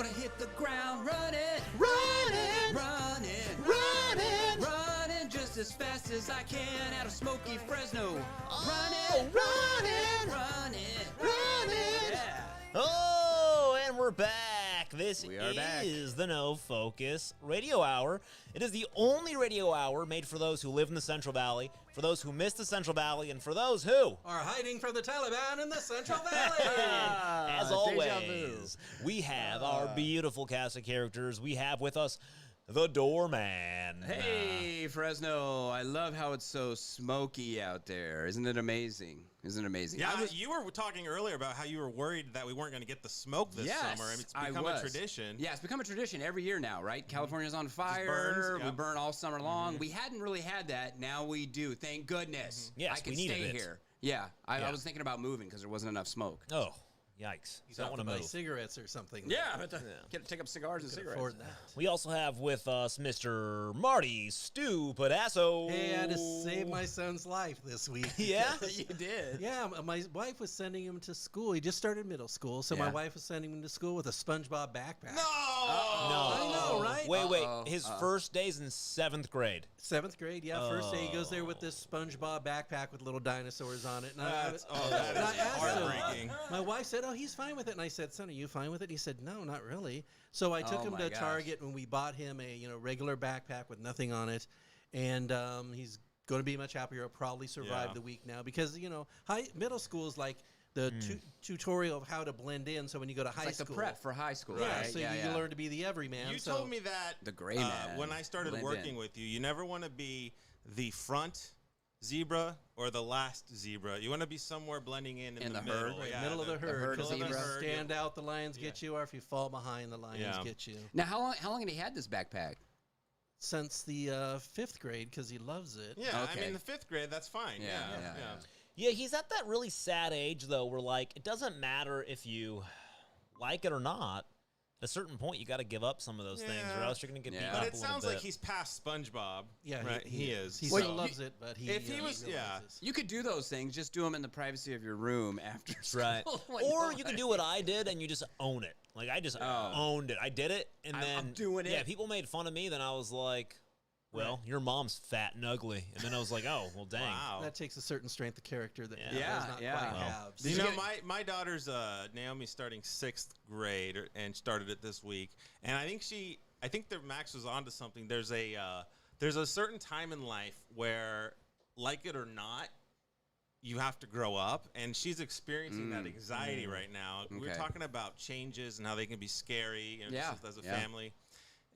Gonna hit the ground running, Running, running, running, running just as fast as I can out of smoky Fresno. running, running. Yeah. Oh, and we're back. This We are back. is the No Focus Radio Hour. It is the only radio hour made for those who live in the Central Valley, for those who miss the Central Valley, and for those who are hiding from the Taliban in the Central Valley. As Deja always, we have our beautiful cast of characters. We have with us the Doorman. Hey, Fresno. I love how it's so smoky out there. Isn't it amazing? Isn't it amazing? Yeah, you were talking earlier about how you were worried that we weren't going to get the smoke this summer. I mean, it's become a tradition. Yeah, it's become a tradition every year now, right? California's on fire. burns, yeah. We burn all summer long. We hadn't really had that. Now we do. Thank goodness. Yes, I can we needed stay it. here. Yeah, I Yeah. was thinking about moving because there wasn't enough smoke. Oh, yikes. Don't want to buy move. cigarettes or something. Yeah, but get to take up cigars and cigarettes. Afford that. We also have with us Mr. Marty Stu Pedasso. Hey, I had to save my son's life this week. Yeah? You did. Yeah, my wife was sending him to school. He just started middle school, so my Yeah. wife was sending him to school with a SpongeBob backpack. No! I know, right? Wait. His first day's in 7th grade. 7th grade, yeah. First day he goes there with this SpongeBob backpack with little dinosaurs on it. And That is and I asked him- heartbreaking. My wife said, "Oh, he's fine with it." And I said, "Son, are you fine with it?" He said, "No, not really." So I took Oh him my to gosh. Target and we bought him a regular backpack with nothing on it, and he's going to be much happier. He'll probably survive Yeah. the week now because middle school is like the tutorial of how to blend in. So when you go to high Like school, the prep for high school, yeah, right? so you learn to be the everyman. You so told me that The gray man. when I started Blend working in. with you, you never want to be the front zebra or the last zebra. You want to be somewhere blending in In the the herd. middle. Right, Yeah, middle of the herd. herd Because if you zebra. stand out, the lions get you, or if you fall behind, the lions get you. Now, how long had he had this backpack? Since the 5th grade, because he loves it. Yeah, Okay. I mean, the 5th grade, that's fine. Yeah. Yeah, he's at that really sad age, though, where, like, it doesn't matter if you like it or not. At a certain point, you got to give up some of those things, or Yeah. else you're going to get Yeah. beat But up it a little sounds bit. like he's past SpongeBob. Yeah, right? He is. He So- still loves it, but he. if he was- yeah. realizes. You could do those things. Just do them in the privacy of your room after school. Right. when Or no you can one- do what I did and you just own it. Like, I just owned it. I did it, and I'm then doing it. Yeah, people made fun of me. Then I was like, "Well, your mom's fat and ugly." And then I was like, "Oh, well, dang." Wow. That takes a certain strength of character that he Yeah, does not yeah. quite Well, have. You you know, get- my daughter's Naomi starting 6th grade and started it this week, and I think that Max was onto something. There's a certain time in life where, like it or not, you have to grow up, and she's experiencing that anxiety right now. We're Okay. talking about changes and how they can be scary, Yeah, just as a yeah. family.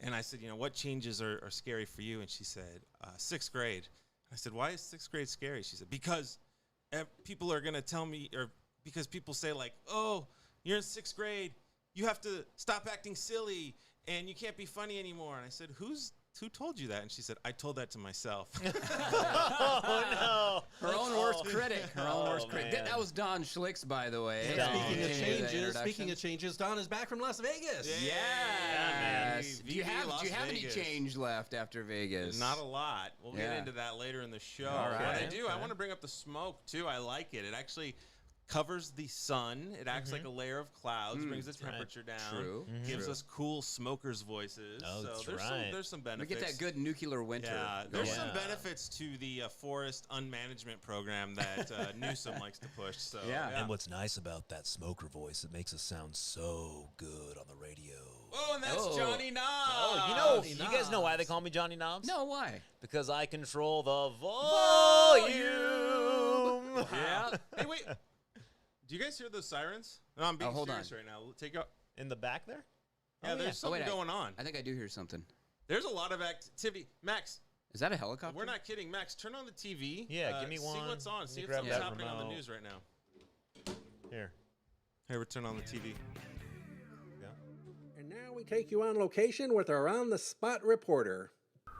And I said, what changes are scary for you? And she said, 6th grade. I said, why is 6th grade scary? She said, because people are going to tell me, or because people say like, oh, you're in 6th grade, you have to stop acting silly, and you can't be funny anymore. And I said, who told you that? And she said, I told that to myself. Oh, no. Her own worst critic. Her own worst critic. man. That was Don Schlicks, by the way. Don. Speaking of changes, Don is back from Las Vegas. Yes. man. Do you VV have Las any Vegas. change left after Vegas? Not a lot. We'll Yeah. get into that later in the show. All right. What I do, I Okay. want to bring up the smoke too. I like it. It actually covers the sun. It acts like a layer of clouds, brings the temperature down, True. gives us cool smokers' voices. Oh, so that's there's right. there's some We benefits. get that good nuclear winter. Yeah, going. there's Yeah. some benefits to the forest unmanagement program that Newsom likes to push. So Yeah. And what's nice about that smoker voice, it makes us sound so good on the radio. Oh, and that's Oh. Johnny Knobs. Oh, you guys know why they call me Johnny Knobs? No, why? Because I control the volume. Yeah. Hey, wait. Do you guys hear those sirens? No, I'm being hold serious on. right now. Take out. In the back there? Yeah, there's Oh, something wait, going on. I think I do hear something. There's a lot of activity. Max, Is that a helicopter? we're not kidding. Max, turn on the TV. Yeah, give me See one. what's on. Let See me if grab something's that happening on the remote. news right now. Here. Here, we turn on the TV. Yeah. And now we take you on location with our on-the-spot reporter.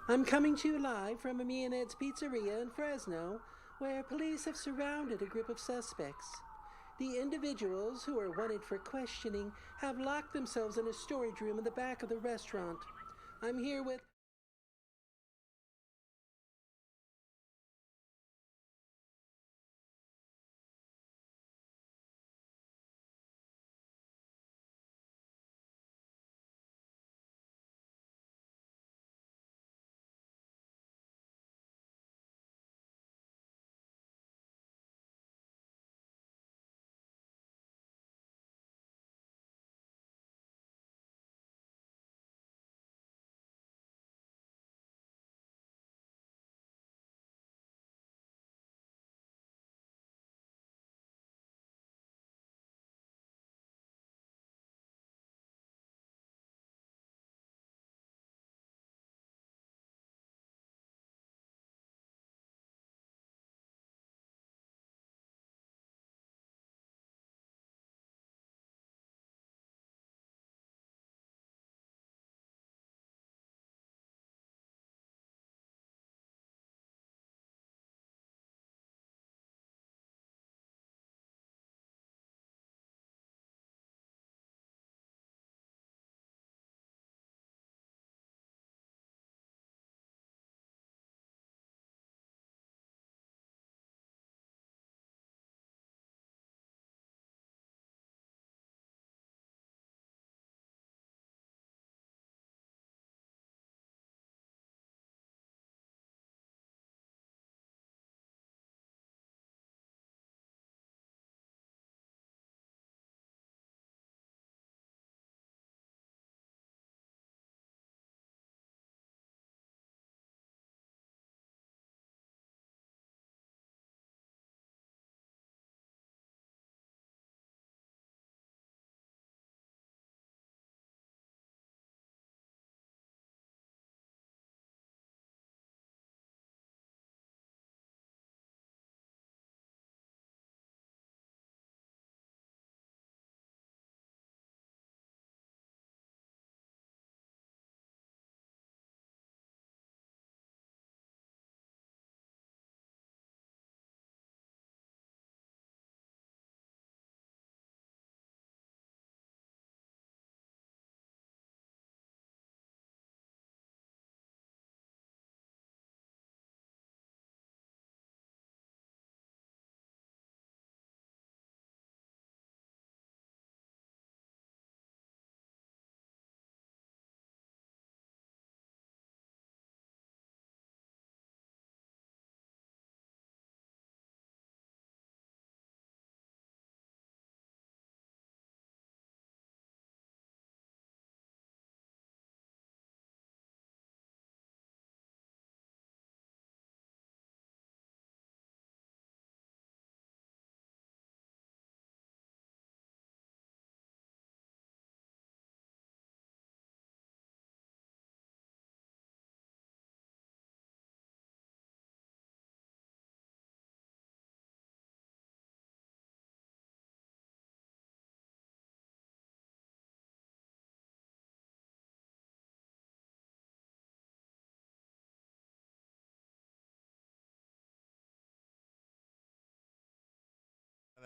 I'm coming to you live from Me and Ed's Pizzeria in Fresno, where police have surrounded a group of suspects. The individuals who are wanted for questioning have locked themselves in a storage room in the back of the restaurant. I'm here with...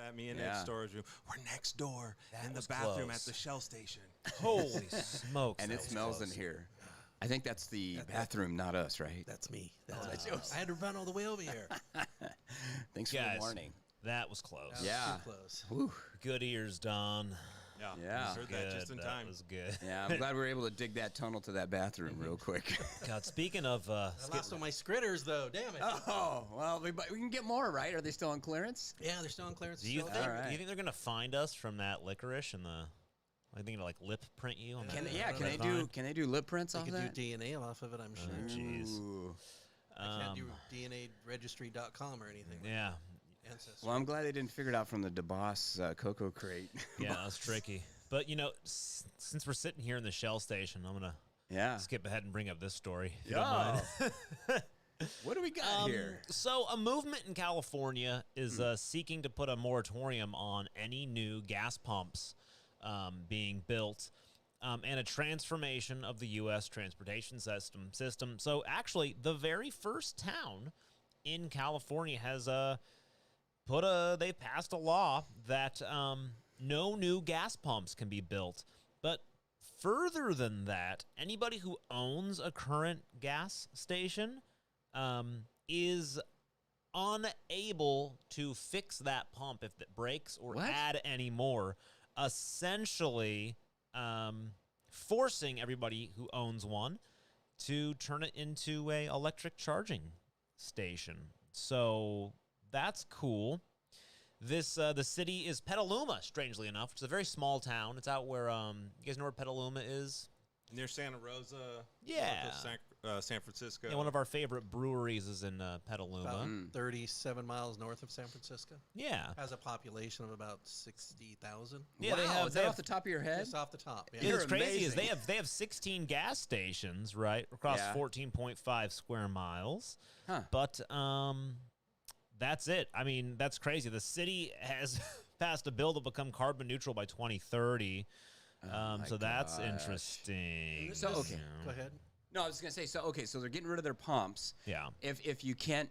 that me and Yeah. Ed's storage room. We're next door That in the was bathroom close. at the Shell station. Holy smokes. And that it was smells in close. here. I think that's the bathroom, not us, right? That's me. I had to run all the way over here. Thanks for Guys, the warning. that was close. That was Yeah. too close. Whew. Good ears, Don. Yeah. Heard that just in That time. was good. Yeah, I'm glad we were able to dig that tunnel to that bathroom real quick. God, speaking of I lost all my scritters, though. Damn it. Oh, well, we can get more, right? Are they still on clearance? Yeah, they're still on clearance. do you still. think All right. they're gonna find us from that licorice and the? I think like lip print you. On Can that, they, yeah, on can that they do vine? can they do lip prints They off could that? do DNA off of it, I'm sure. Jeez. Ooh. I can't do Um, DNAregistry.com or anything. Yeah, Ancestry. Well, I'm glad they didn't figure it out from the DeBoss cocoa crate. yeah, that's tricky. But you know, since we're sitting here in the Shell station, I'm gonna Yeah. skip ahead and bring up this story. If you don't mind. What do we got here? So, a movement in California is seeking to put a moratorium on any new gas pumps being built and a transformation of the U.S. transportation system. So, actually, the very first town in California has they passed a law that no new gas pumps can be built. But further than that, anybody who owns a current gas station is unable to fix that pump if it breaks or What? add any more, essentially forcing everybody who owns one to turn it into a electric charging station. So that's cool. This the city is Petaluma, strangely enough, which is a very small town. It's out where you guys know where Petaluma is? Near Santa Rosa. Yeah. north of San Francisco. Yeah, one of our favorite breweries is in Petaluma. About 37 miles north of San Francisco. Yeah. Has a population of about 60,000. Yeah, wow, they have, is that off the top of your head? Just off the top. Yeah. Yeah, You're what's crazy is amazing. they have 16 gas stations, right, across Yeah. 14.5 square miles. Huh. But that's it. I mean, that's crazy. The city has passed a bill to become carbon neutral by 2030. my So that's gosh. interesting. So, okay. Go ahead. No, I was gonna say. So they're getting rid of their pumps. Yeah, If you can't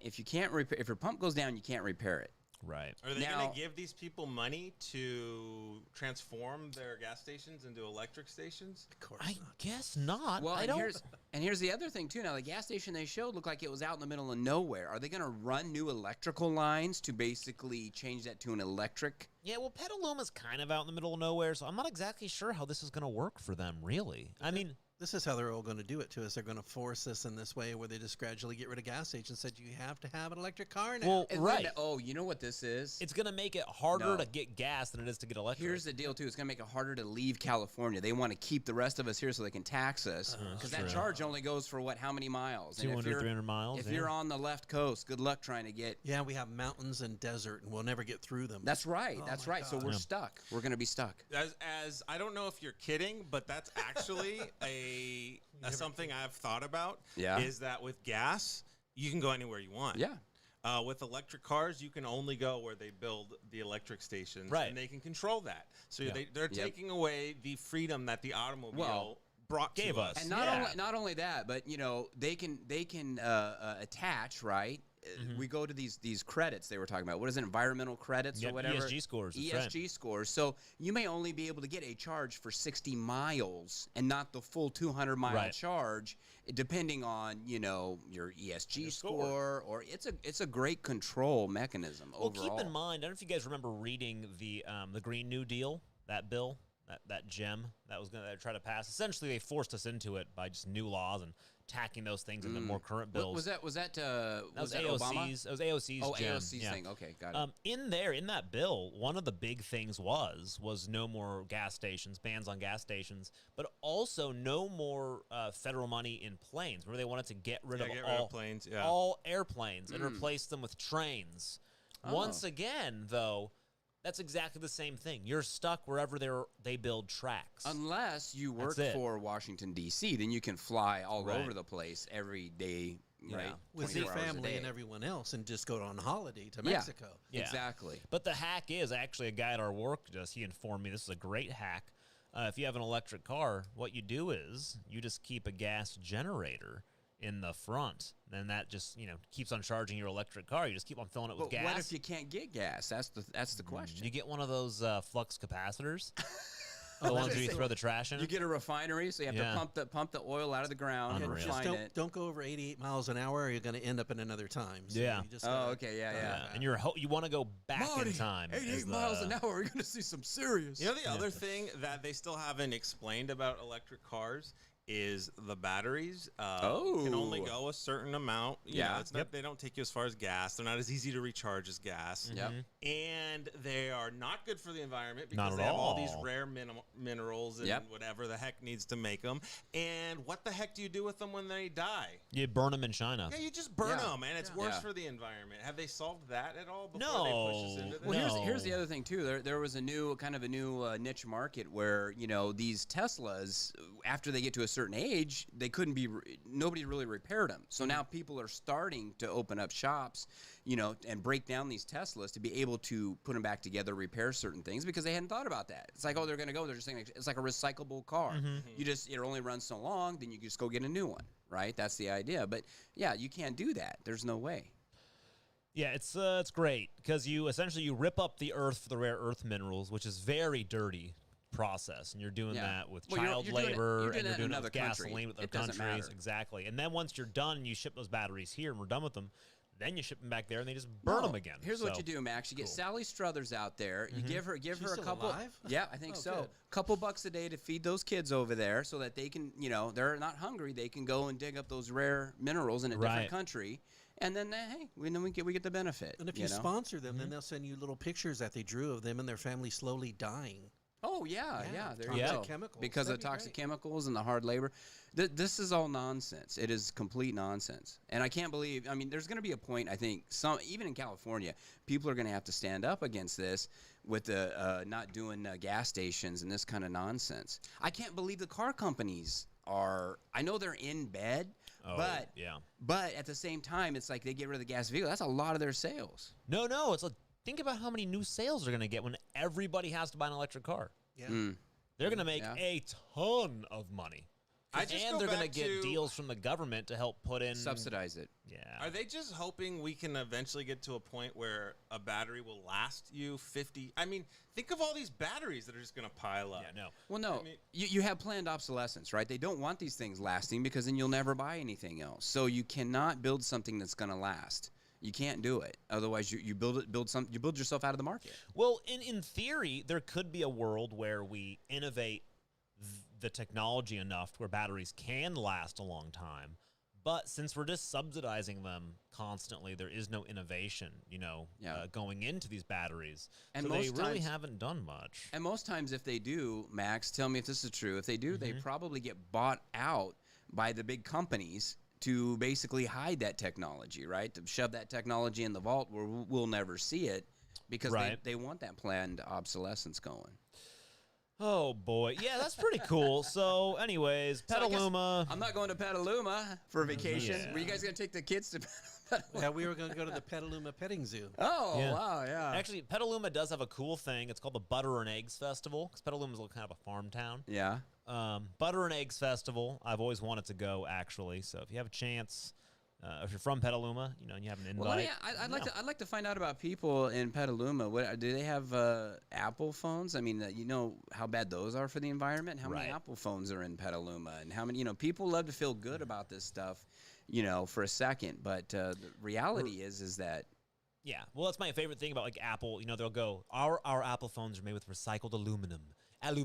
repair, if your pump goes down, you can't repair it. right. Are they Now- going to give these people money to transform their gas stations into electric stations? Of course I not. guess not. Well, I and don't. here's the other thing too. Now the gas station they showed looked like it was out in the middle of nowhere. Are they going to run new electrical lines to basically change that to an electric? Yeah, well, Petaluma's kind of out in the middle of nowhere, so I'm not exactly sure how this is going to work for them, really. I mean, This is how they're all going to do it to us. They're going to force us in this way where they just gradually get rid of gas stations. Said you have to have an electric car now. well, And right. then- oh, you know what this is? It's going to make it harder No. to get gas than it is to get electric. Here's the deal too. It's going to make it harder to leave California. They want to keep the rest of us here so they can tax us because that true. charge only goes for how many miles? And if 200, you're- 300 miles. If yeah. you're on the left coast, good luck trying to get. Yeah, we have mountains and desert, and we'll never get through them. That's right. Oh That's my right. So God. we're Yeah. stuck. We're going to be stuck. As I don't know if you're kidding, but that's actually something I've thought about. Yeah. Is that with gas, you can go anywhere you want. Yeah. With electric cars, you can only go where they build the electric stations, Right. and they can control that. So Yeah. they're Yep. taking away the freedom that the automobile Well, brought gave to us. And Yeah. not only that, but they can attach, right? We go to these credits they were talking about. What is it, environmental credits Yep, or whatever? ESG scores, that's right. ESG scores. So you may only be able to get a charge for 60 miles and not the full 200-mile Right. charge, depending on your ESG score. Or it's a great control mechanism Well, overall. keep in mind, I don't know if you guys remember reading the Green New Deal, that bill, that gem that was going to try to pass. Essentially, they forced us into it by just new laws and tacking those things into more current bills. Was that that was that AOC's. Obama? That was AOC's Oh, gem. AOC's yeah. thing. Okay, got it. In that bill, one of the big things was no more gas stations, bans on gas stations, but also no more federal money in planes, where they wanted to get rid of planes. Yeah. all airplanes and replace them with trains. Once again, though, that's exactly the same thing. You're stuck wherever they build tracks. Unless you work That's it. for Washington, D.C., then you can fly all Right. over the place every day, right? with 24 your hours a family day. and everyone else, and just go on holiday to Yeah. Mexico. Yeah. Exactly. But the hack is actually a guy at our work he informed me this is a great hack. If you have an electric car, what you do is you just keep a gas generator in the front. Then that just, keeps on charging your electric car. You just keep on filling it with But gas. what if you can't get gas? That's the question. You get one of those flux capacitors. The ones where you throw the trash in. You get a refinery, so you have to pump the oil out of the ground and Unreal. refine it. Don't go over 88 miles an hour, or you're going to end up in another time. So Yeah. you just gotta- Okay, yeah. And you want to go back in time. 88 miles an hour. We're going to see some serious. You know, the other thing that they still haven't explained about electric cars is the batteries can only go a certain amount. You know, it's not, they don't take you as far as gas. They're not as easy to recharge as gas. Yep. And they are not good for the environment Not because at they have all these all. rare minerals and whatever the heck needs to make them. And what the heck do you do with them when they die? You burn them in China. Yeah, you just burn Yeah. them, and it's worse Yeah. for the environment. Have they solved that at all before No. they push us into this? Well, here's No. the other thing too. There was a new niche market where these Teslas, after they get to a certain age, they couldn't be. Nobody really repaired them. So now people are starting to open up shops, and break down these Teslas to be able to put them back together, repair certain things because they hadn't thought about that. It's like, they're going to go. They're just saying it's like a recyclable car. It only runs so long, then you just go get a new one, right? That's the idea. But yeah, you can't do that. There's no way. Yeah, it's great because you essentially rip up the earth for the rare earth minerals, which is very dirty process, and you're doing that with child you're doing it- labor, you're doing and that you're in doing it another with country. gasoline with other It doesn't countries, matter. exactly. And then once you're done, and you ship those batteries here, and we're done with them. Then you ship them back there, and they just burn them again. Here's what So, you do, Max. You get cool. Sally Struthers out there. You give her She's a still couple. alive? Yeah, I think Oh, so. good. Couple bucks a day to feed those kids over there, so that they can, they're not hungry. They can go and dig up those rare minerals in a different Right. country, and then we get the benefit. And if you sponsor them, then they'll send you little pictures that they drew of them and their family slowly dying. Oh yeah. There Toxic you go. chemicals. Because of That'd be toxic great. chemicals and the hard labor. This is all nonsense. It is complete nonsense. And I can't believe. I mean, there's going to be a point. I think even in California, people are going to have to stand up against this with the not doing gas stations and this kind of nonsense. I can't believe the car companies are. I know they're in bed, but at the same time, it's like they get rid of the gas vehicle. That's a lot of their sales. No, it's think about how many new sales they're going to get when everybody has to buy an electric car. Yeah. They're going to make a ton of money. I just and go they're going to back get to- deals from the government to help put in Subsidize it. Yeah. Are they just hoping we can eventually get to a point where a battery will last you 50? I mean, think of all these batteries that are just going to pile up. Yeah, no. Well, no, I mean- you have planned obsolescence, right? They don't want these things lasting because then you'll never buy anything else. So you cannot build something that's going to last. You can't do it. Otherwise, you build yourself out of the market. Well, in theory, there could be a world where we innovate the technology enough to where batteries can last a long time. But since we're just subsidizing them constantly, there is no innovation, going into these batteries. And so they most really times- haven't done much. And most times, if they do, Max, tell me if this is true. If they do, they probably get bought out by the big companies to basically hide that technology, right? To shove that technology in the vault where we'll never see it because Right. they want that planned obsolescence going. Oh, boy. Yeah, that's pretty cool. So, anyways, So I guess Petaluma. I'm not going to Petaluma for vacation. Yeah. Were you guys going to take the kids to Petaluma? Yeah, we were going to go to the Petaluma Petting Zoo. Oh, Yeah. wow, yeah. Actually, Petaluma does have a cool thing. It's called the Butter and Eggs Festival because Petaluma's kind of a farm town. Yeah. Butter and Eggs Festival. I've always wanted to go, actually. So if you have a chance, if you're from Petaluma, and you have an invite. Well, I'd like to find out about people in Petaluma. What do they have? Apple phones? I mean, you know how bad those are for the environment. How many Right. Apple phones are in Petaluma, and how many? People love to feel good about this stuff, for a second. But the reality is that Yeah, well, that's my favorite thing about like Apple. They'll go, our Apple phones are made with recycled aluminum, and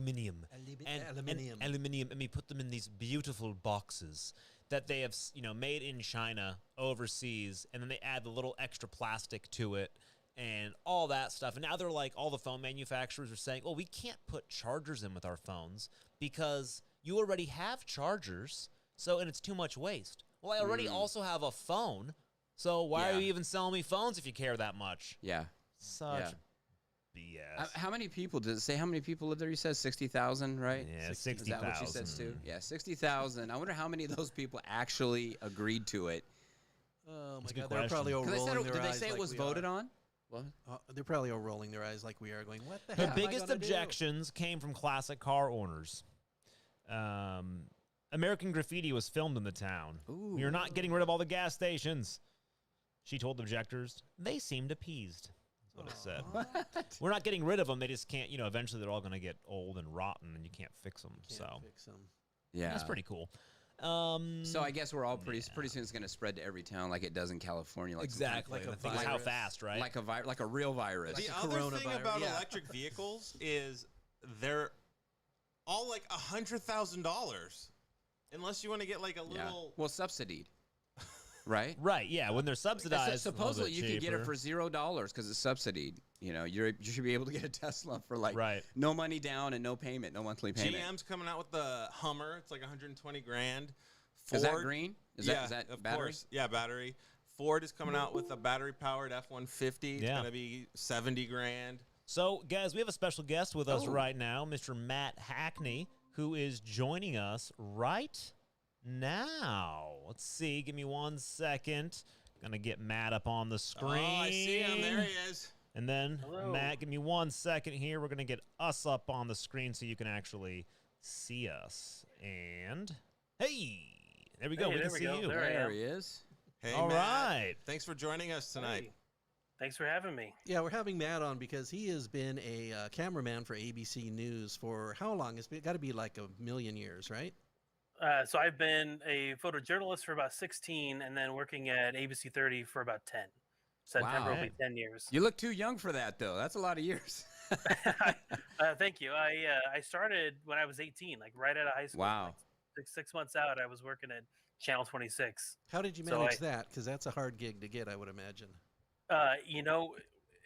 aluminum, and we put them in these beautiful boxes that they have, made in China overseas, and then they add the little extra plastic to it and all that stuff. And now they're like, all the phone manufacturers are saying, well, we can't put chargers in with our phones because you already have chargers, and it's too much waste. Well, I already also have a phone, so why are Yeah. you even selling me phones if you care that much? yeah. Such BS. How many people does it say? How many people live there? You said 60,000, right? Yeah, 60, Is that what you said, 60,000. Stu? Yeah, 60,000. I wonder how many of those people actually agreed to it. Oh, my That's a good God. They're probably all Because rolling their did they eyes say it like was we voted are. on? What? They're probably all rolling their eyes like we are, going, what the The heck am I biggest gonna do?" objections came from classic car owners. American Graffiti was filmed in the town. Ooh. You're not getting rid of all the gas stations. She told objectors. They seemed appeased. That's what it said. What? We're not getting rid of them. They just can't, eventually they're all going to get old and rotten and you can't fix them. Can't fix them. Yeah. That's pretty cool. So I guess we're all pretty soon it's going to spread to every town like it does in California. Like Exactly. Like a I think it's how virus. fast, right? like a real virus. The a other thing coronavirus. about Yeah. electric vehicles is they're all like $100,000, unless you want to get like a Yeah. little. Well, subsidied. Right? Right, yeah. When they're subsidized, it's a little Supposedly bit you can get it cheaper. for $0 because it's subsidied. You should be able to get a Tesla for like Right. no money down and no payment, no monthly payment. GM's coming out with the Hummer. It's like 120 grand. Is that green? Is that of battery? course. Yeah, battery. Ford is coming out with a battery-powered F-150. It's Yeah. gonna be 70 grand. So, guys, we have a special guest with us Oh. right now, Mr. Matt Hackney, who is joining us right now. Let's see. Give me 1 second. Gonna get Matt up on the screen. Oh, I see him. There he is. And then, Hello. Matt, give me 1 second here. We're going to get us up on the screen so you can actually see us. And, hey, there we go. Hey, We there can we see go. you. There I There am. he is. Hey, All Matt. right. Thanks for joining us tonight. Hey, thanks for having me. Yeah, we're having Matt on because he has been a cameraman for ABC News for how long? It's got to be like a million years, right? So I've been a photojournalist for about 16 and then working at ABC 30 for about 10. September Wow. will be 10 years. You look too young for that, though. That's a lot of years. Thank you. I started when I was 18, like right out of high school. Wow. Like six months out, I was working at Channel 26. How did you So manage that? Because that's a hard gig to get, I would imagine.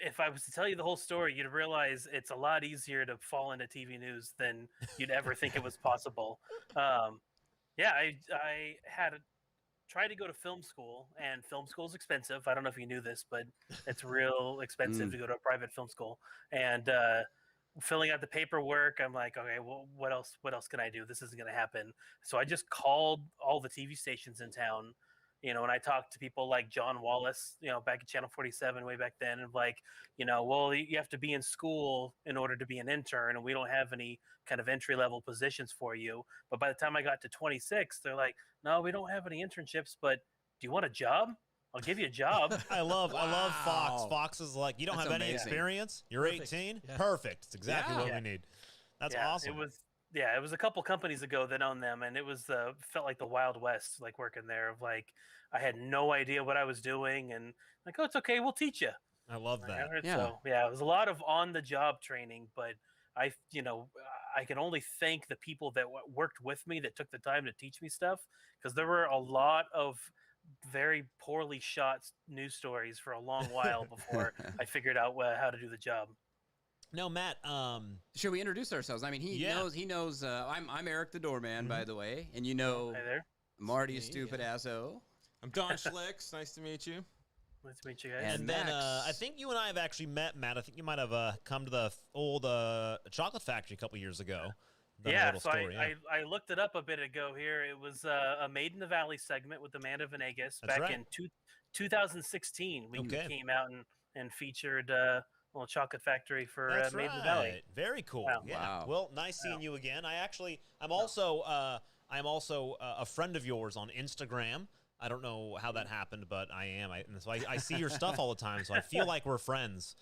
If I was to tell you the whole story, you'd realize it's a lot easier to fall into TV news than you'd ever think it was possible. I had tried to go to film school, and film school is expensive. I don't know if you knew this, but it's real expensive to go to a private film school. And filling out the paperwork, I'm like, okay, well, what else? What else can I do? This isn't going to happen. So I just called all the TV stations in town. And I talked to people like John Wallace, back at Channel 47 way back then, and like, well, you have to be in school in order to be an intern, and we don't have any kind of entry level positions for you. But by the time I got to 26, they're like, no, we don't have any internships, but do you want a job? I'll give you a job. I love Fox. Wow. Fox is like, you don't That's have any amazing. experience? You're Perfect. 18? Yeah. Perfect. It's exactly Yeah. what Yeah. we need. That's Yeah, awesome. It was a couple companies ago that owned them, and it was felt like the Wild West, like working there. Of like, I had no idea what I was doing, and like, oh, it's okay, we'll teach you. I love that. Yeah. So yeah, it was a lot of on-the-job training, but I can only thank the people that worked with me that took the time to teach me stuff, because there were a lot of very poorly shot news stories for a long while before I figured out how to do the job. No, Matt, Should we introduce ourselves? I mean, he Yeah. knows. I'm Eric the doorman, by the way, and Hi there. Marty's Me, stupid asso. I'm Don Schlicks. Nice to meet you. Nice to meet you guys. And and then Max. I think you and I have actually met, Matt. I think you might have come to the old chocolate factory a couple years ago. Done a Yeah, little so story, I looked it up a bit ago here. It was a Made in the Valley segment with Amanda Venegas That's back right. in 2016. We Okay. came out and featured little chocolate factory for That's Made right. in the Valley. Very cool. Wow. Yeah. Wow. Well, nice seeing you again. I'm also a friend of yours on Instagram. I don't know how that happened, but I am. And so I see your stuff all the time, so I feel like we're friends.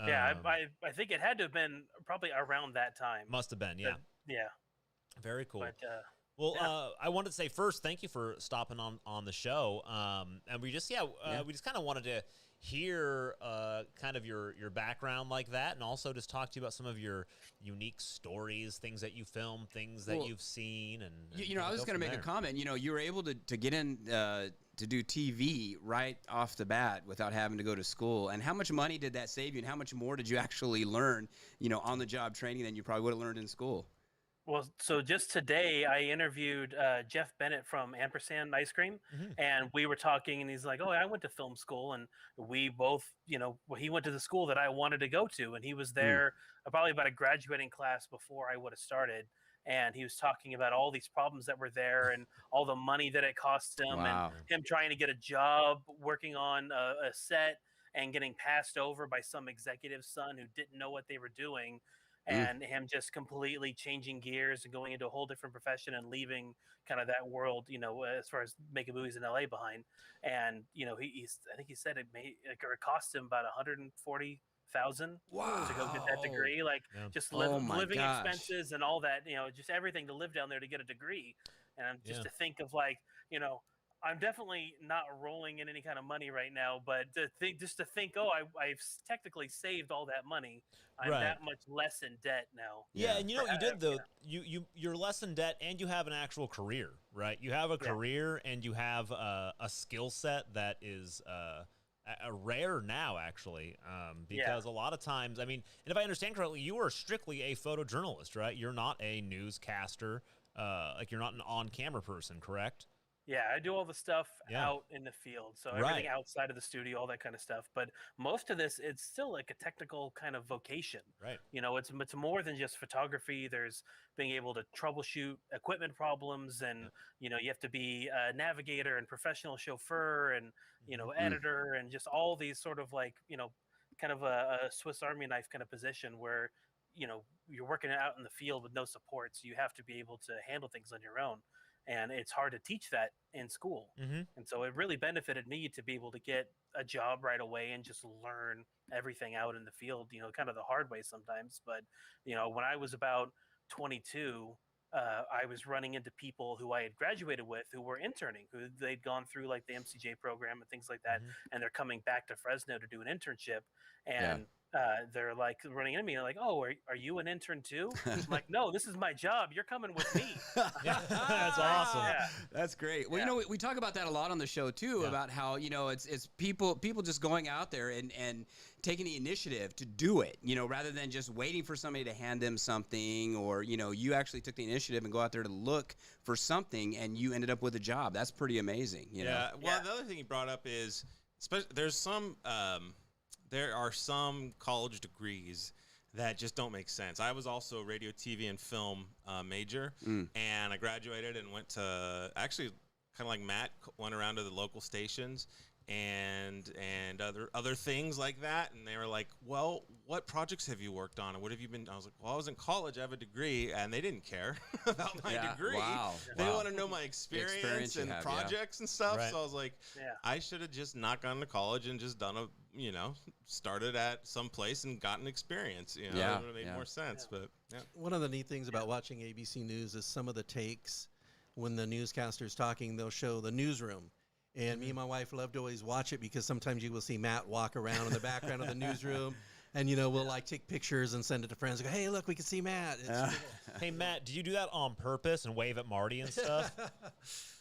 Yeah, Um, I think it had to have been probably around that time. must have been. Yeah. Yeah, Very cool. but Well, Yeah. I wanted to say first, thank you for stopping on the show. And we just, we just kind of wanted to hear kind of your background like that, and also just talk to you about some of your unique stories, things that you filmed, things that Well, you've seen, and I was just going to make a comment. You were able to get in to do TV right off the bat without having to go to school. And how much money did that save you? And how much more did you actually learn, on the job training than you probably would have learned in school? well, so just today I interviewed Jeff Bennett from Ampersand Ice Cream, and we were talking, and he's like, "Oh, I went to film school," and we both, he went to the school that I wanted to go to, and he was there probably about a graduating class before I would have started. And he was talking about all these problems that were there and all the money that it cost him, Wow. and him trying to get a job working on a set and getting passed over by some executive's son who didn't know what they were doing. and him just completely changing gears and going into a whole different profession and leaving kind of that world, as far as making movies in LA behind. And I think he said it cost him about 140,000 to go get that Wow. degree, like Yeah. just Oh my living gosh. expenses and all that, just everything to live down there to get a degree. And just Yeah. to think of, like, I'm definitely not rolling in any kind of money right now, but to think, oh, I've technically saved all that money. I'm Right. that much less in debt now. Yeah, and you know what you did though. Yeah. You're less in debt, and you have an actual career, right? You have a Yeah. career, and you have a skill set that is a rare now, actually, because a lot of times, I mean, and if I understand correctly, you are strictly a photojournalist, right? You're not a newscaster, like you're not an on-camera person, correct? Yeah, I do all the stuff Yeah. out in the field, so Right. everything outside of the studio, all that kind of stuff. But most of this, it's still like a technical kind of vocation. Right. It's more than just photography. There's being able to troubleshoot equipment problems, and you have to be a navigator and professional chauffeur, and editor, and just all these sort of like kind of a Swiss Army knife kind of position where you're working out in the field with no support, so you have to be able to handle things on your own. And it's hard to teach that in school. And so it really benefited me to be able to get a job right away and just learn everything out in the field, kind of the hard way sometimes. But, when I was about 22, I was running into people who I had graduated with who were interning, who they'd gone through like the MCJ program and things like that. And they're coming back to Fresno to do an internship. And they're like running into me like, oh, are you an intern too? I'm like, no, this is my job. You're coming with me. Yeah, that's awesome. Yeah. That's great. Well, we talk about that a lot on the show too, about how, it's people just going out there and taking the initiative to do it, rather than just waiting for somebody to hand them something, or, you actually took the initiative and go out there to look for something and you ended up with a job. That's pretty amazing. You know? Well, the other thing you brought up is, there are some college degrees that just don't make sense. I was also a radio, TV, and film major, and I graduated and went to, actually, kind of like Matt, went around to the local stations and other things like that, and they were like, well, what projects have you worked on, and what have you been? I was like, well, I was in college, I have a degree, and they didn't care about my degree. They want to know my experience and projects and stuff. Right. So I was like, I should have just not gone to college and just done started at some place and gotten experience. It would have made more sense. But one of the neat things about watching ABC News is some of the takes when the newscaster's talking, they'll show the newsroom. And me and my wife love to always watch it because sometimes you will see Matt walk around in the background of the newsroom, and we'll like take pictures and send it to friends. Go, hey, look, we can see Matt. It's Hey, Matt, do you do that on purpose and wave at Marty and stuff?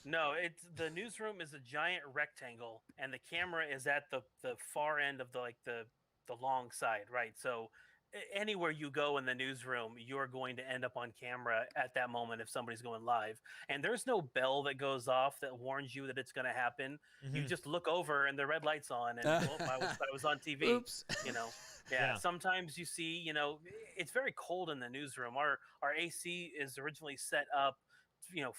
No, the newsroom is a giant rectangle, and the camera is at the far end of the long side, right? So anywhere you go in the newsroom, you're going to end up on camera at that moment if somebody's going live. And there's no bell that goes off that warns you that it's going to happen. You just look over and the red light's on, and I was on TV. Oops. Sometimes you see, it's very cold in the newsroom. Our AC is originally set up,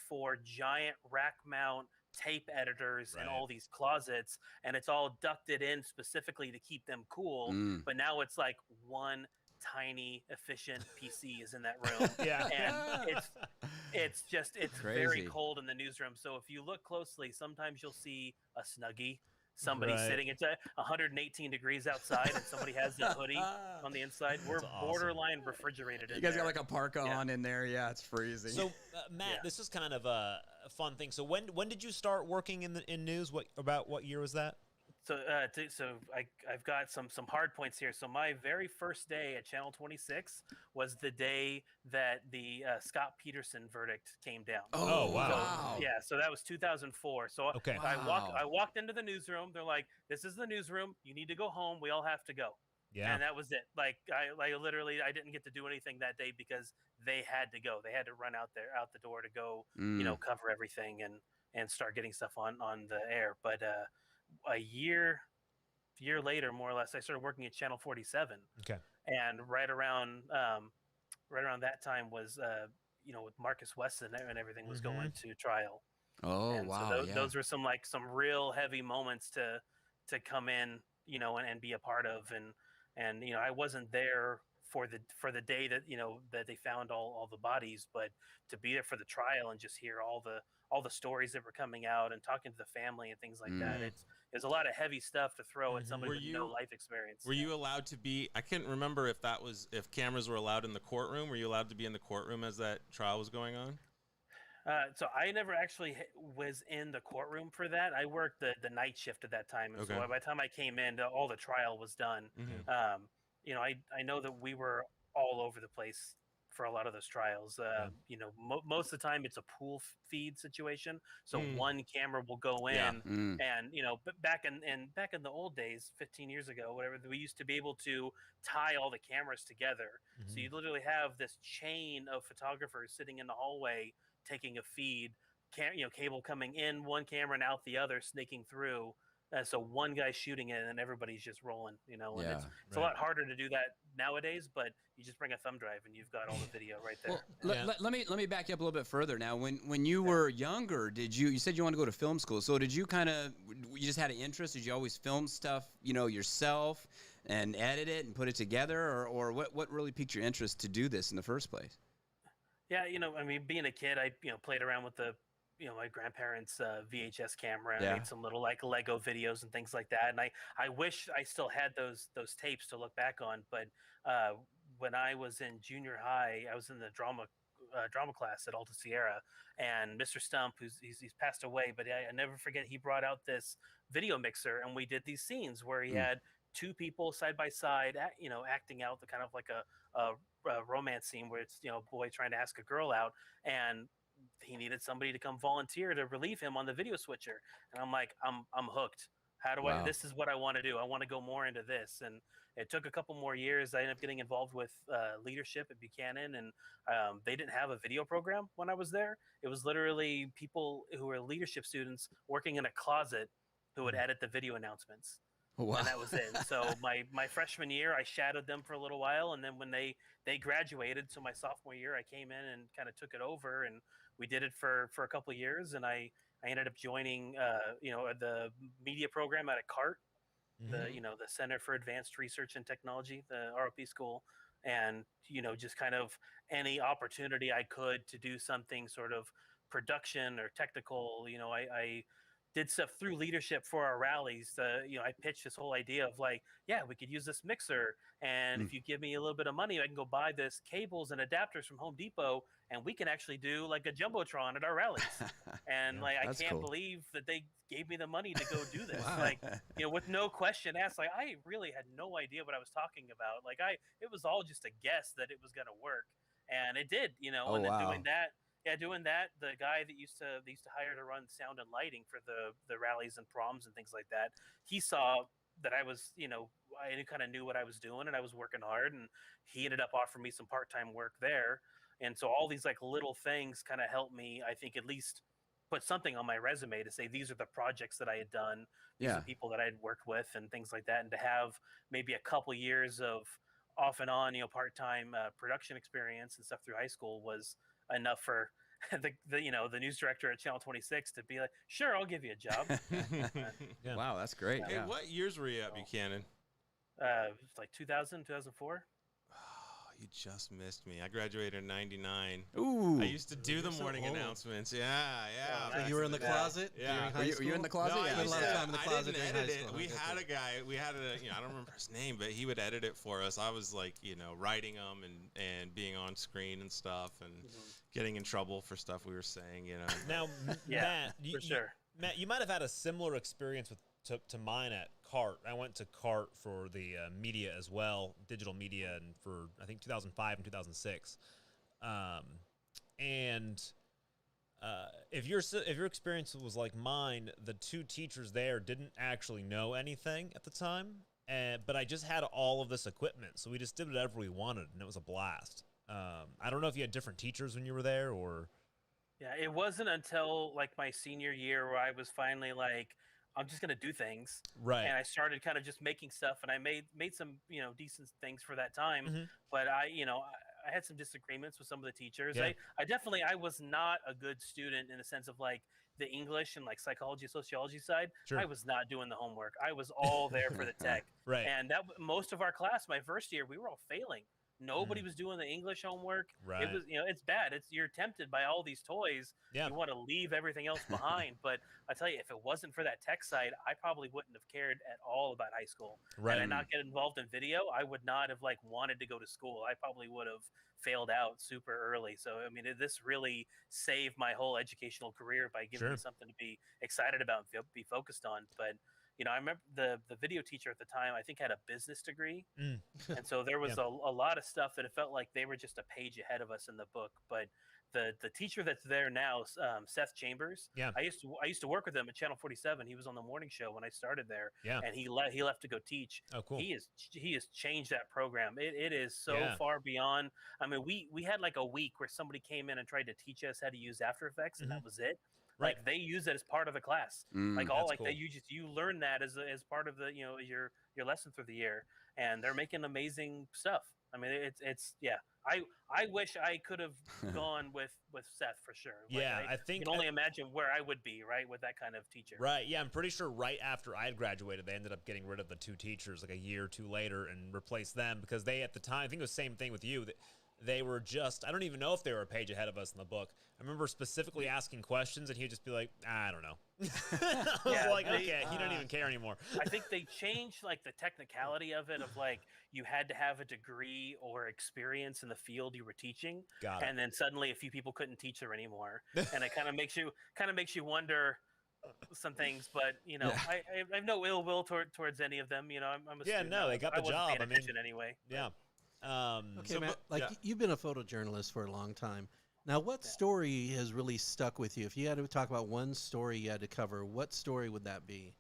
for giant rack mount tape editors and all these closets, and it's all ducted in specifically to keep them cool. But now it's like one tiny efficient PC is in that room. And it's Crazy. very cold in the newsroom. So if you look closely, sometimes you'll see a Snuggie. Somebody sitting, it's 118 degrees outside, and somebody has a hoodie on the inside. We're borderline refrigerated in You guys there. got like a parka on in there. Yeah, it's freezing. So, Matt, this is kind of a fun thing. So when did you start working in news? What year was that? So, I've got some hard points here. So my very first day at Channel 26 was the day that the Scott Peterson verdict came down. Oh, wow. So that was 2004. So Okay. I walked into the newsroom. They're like, "This is the newsroom. You need to go home. We all have to go." Yeah. And that was it. Like I literally didn't get to do anything that day because they had to go. They had to run out the door to go, cover everything and start getting stuff on the air. But a year later, more or less, I started working at Channel 47. Okay. And right around that time was with Marcus Weston and everything was going to trial. Oh, and wow. So those were some real heavy moments to come in, and be a part of, and I wasn't there for the day that that they found all the bodies, but to be there for the trial and just hear all the stories that were coming out and talking to the family and things like that. It's a lot of heavy stuff to throw at somebody with no life experience. Were you allowed to be? I can't remember if cameras were allowed in the courtroom. Were you allowed to be in the courtroom as that trial was going on? So I never actually was in the courtroom for that. I worked the night shift at that time, and so by the time I came in, all the trial was done. I know that we were all over the place for a lot of those trials. Most of the time it's a pool feed situation, so one camera will go in, and but back in the old days, 15 years ago, whatever, we used to be able to tie all the cameras together. So you literally have this chain of photographers sitting in the hallway taking a feed, cable coming in one camera and out the other, snaking through. So one guy's shooting it and everybody's just rolling, and it's a lot harder to do that nowadays, but you just bring a thumb drive and you've got all the video right there. Well, let me back you up a little bit further now. When you were younger, you said you wanted to go to film school. So did you you just had an interest? Did you always film stuff, yourself and edit it and put it together, or what really piqued your interest to do this in the first place? Yeah, being a kid, I played around with my grandparents' VHS camera. And I made some little like Lego videos and things like that. And I wish I still had those tapes to look back on. But when I was in junior high, I was in the drama class at Alta Sierra, and Mr. Stump, he's passed away, but I never forget, he brought out this video mixer, and we did these scenes where he had two people side by side, acting out the kind of like a romance scene where it's a boy trying to ask a girl out, and he needed somebody to come volunteer to relieve him on the video switcher. And I'm like, I'm hooked. How do I? This is what I want to do. I want to go more into this. And it took a couple more years. I ended up getting involved with leadership at Buchanan, and they didn't have a video program when I was there. It was literally people who were leadership students working in a closet who would edit the video announcements. Wow. And that was it. So my freshman year, I shadowed them for a little while, and then when they graduated, so my sophomore year, I came in and kind of took it over, and we did it for a couple of years, and I ended up joining the media program at CART, the Center for Advanced Research and Technology, the ROP school, and just kind of any opportunity I could to do something sort of production or technical. I did stuff through leadership for our rallies. I pitched this whole idea of like, yeah, we could use this mixer, and if you give me a little bit of money, I can go buy this cables and adapters from Home Depot, and we can actually do like a jumbotron at our rallies. And I can't believe that they gave me the money to go do this. Wow. With no question asked. Like, I really had no idea what I was talking about. It was all just a guess that it was going to work, and it did. And then doing that. Yeah, doing that, the guy that they used to hire to run sound and lighting for the rallies and proms and things like that, he saw that I was, I kind of knew what I was doing and I was working hard, and he ended up offering me some part-time work there. And so all these like little things kind of helped me, I think, at least put something on my resume to say these are the projects that I had done, these are people that I had worked with and things like that. And to have maybe a couple years of off and on, part-time production experience and stuff through high school was enough for the news director at Channel 26 to be like, sure, I'll give you a job. Wow, that's great. Hey, what years were you at Buchanan? It's like 2000, 2004. You just missed me. I graduated in 99. Ooh. I used to do the morning announcements. Yeah. So you were in the closet? Yeah. Were you in the closet? No, I spent a lot of time in the closet I didn't during edit high it. school. We had a guy. I don't remember his name, but he would edit it for us. I was like, writing them and being on screen and stuff, and getting in trouble for stuff we were saying. Now, Matt, for sure. Matt, you might have had a similar experience to mine at CART. I went to CART for the media as well, digital media, and for I think 2005 and 2006. If your experience was like mine, the two teachers there didn't actually know anything at the time, but I just had all of this equipment, so we just did whatever we wanted, and it was a blast. I don't know if you had different teachers when you were there, or. Yeah, it wasn't until like my senior year where I was finally like, I'm just gonna do things, right? And I started kind of just making stuff, and I made some decent things for that time. But I had some disagreements with some of the teachers. Yeah. I was not a good student in the sense of like the English and like psychology, sociology side. Sure. I was not doing the homework. I was all there for the tech. Right. And that most of our class, my first year, we were all failing. Nobody was doing the English homework. Right. It was, it's bad. You're tempted by all these toys. Yeah. You want to leave everything else behind. But I tell you, if it wasn't for that tech side, I probably wouldn't have cared at all about high school. Right. And I not get involved in video, I would not have wanted to go to school. I probably would have failed out super early. So I mean, this really saved my whole educational career by giving me something to be excited about and be focused on. But I remember the video teacher at the time, I think, had a business degree. And so there was a lot of stuff that it felt like they were just a page ahead of us in the book. But the teacher that's there now, Seth Chambers, I used to work with him at Channel 47. He was on the morning show when I started there, and he left to go teach. Oh, cool. He has changed that program. It is so far beyond. I mean, we had like a week where somebody came in and tried to teach us how to use After Effects, and that was it. Right. Like they use it as part of the class. Like all That's like that you learn that as part of the your lesson through the year, and they're making amazing stuff. I mean, it's I wish I could have gone with Seth for sure. Like, I think can only imagine where I would be, right, with that kind of teacher. Right. Yeah, I'm pretty sure right after I had graduated, they ended up getting rid of the 2 teachers like a year or 2 later and replaced them because they at the time, I think it was the same thing with you, that they were just, I don't even know if they were a page ahead of us in the book. I remember specifically asking questions, and he'd just be like, I don't know. I was like, okay, he don't even care anymore. I think they changed like the technicality of it, of like you had to have a degree or experience in the field you were teaching. Got it. And then suddenly a few people couldn't teach there anymore. And it kind of makes you wonder some things, but I have no ill will towards any of them. I'm a student. No, they got the job. I mean, anyway. Yeah. Okay, So, Matt, but- you've been a photojournalist for a long time. Now, what story has really stuck with you? If you had to talk about one story you had to cover, what story would that be?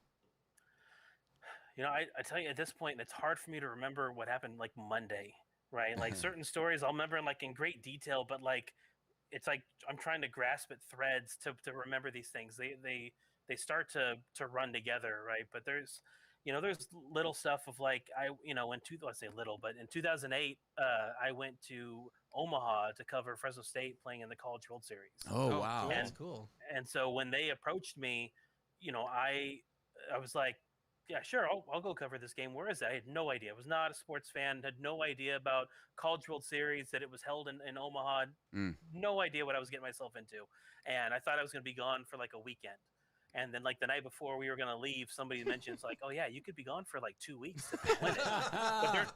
I tell you, at this point, it's hard for me to remember what happened like Monday, right? Like certain stories I'll remember like in great detail, but like it's like I'm trying to grasp at threads to remember these things. They start to run together, right? But there's little stuff of like let's say little, but in 2008, I went to Omaha to cover Fresno State playing in the College World Series. Oh, wow. That's cool. And so when they approached me, I was like, yeah, sure, I'll go cover this game. Where is it? I had no idea. I was not a sports fan, had no idea about College World Series, that it was held in Omaha. No idea what I was getting myself into. And I thought I was going to be gone for like a weekend. And then like the night before we were going to leave, somebody mentions like, oh yeah, you could be gone for like 2 weeks if they win it.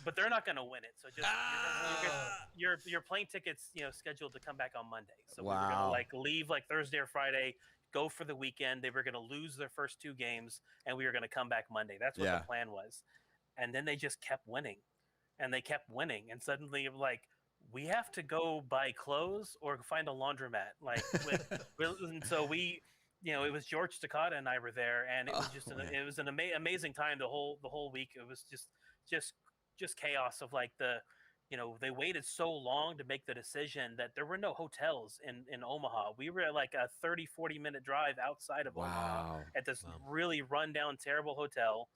but they're not going to win it. So just your plane tickets, scheduled to come back on Monday. So we were going to like leave like Thursday or Friday, go for the weekend. They were going to lose their first 2 games and we were going to come back Monday. That's what the plan was. And then they just kept winning and they kept winning. And suddenly like, we have to go buy clothes or find a laundromat. Like, and so we, it was George Takata and I were there, and it was it was an amazing time the whole week. It was just chaos of like they waited so long to make the decision that there were no hotels in Omaha. We were at like a 30-40 minute drive outside of Omaha at this really rundown, terrible hotel.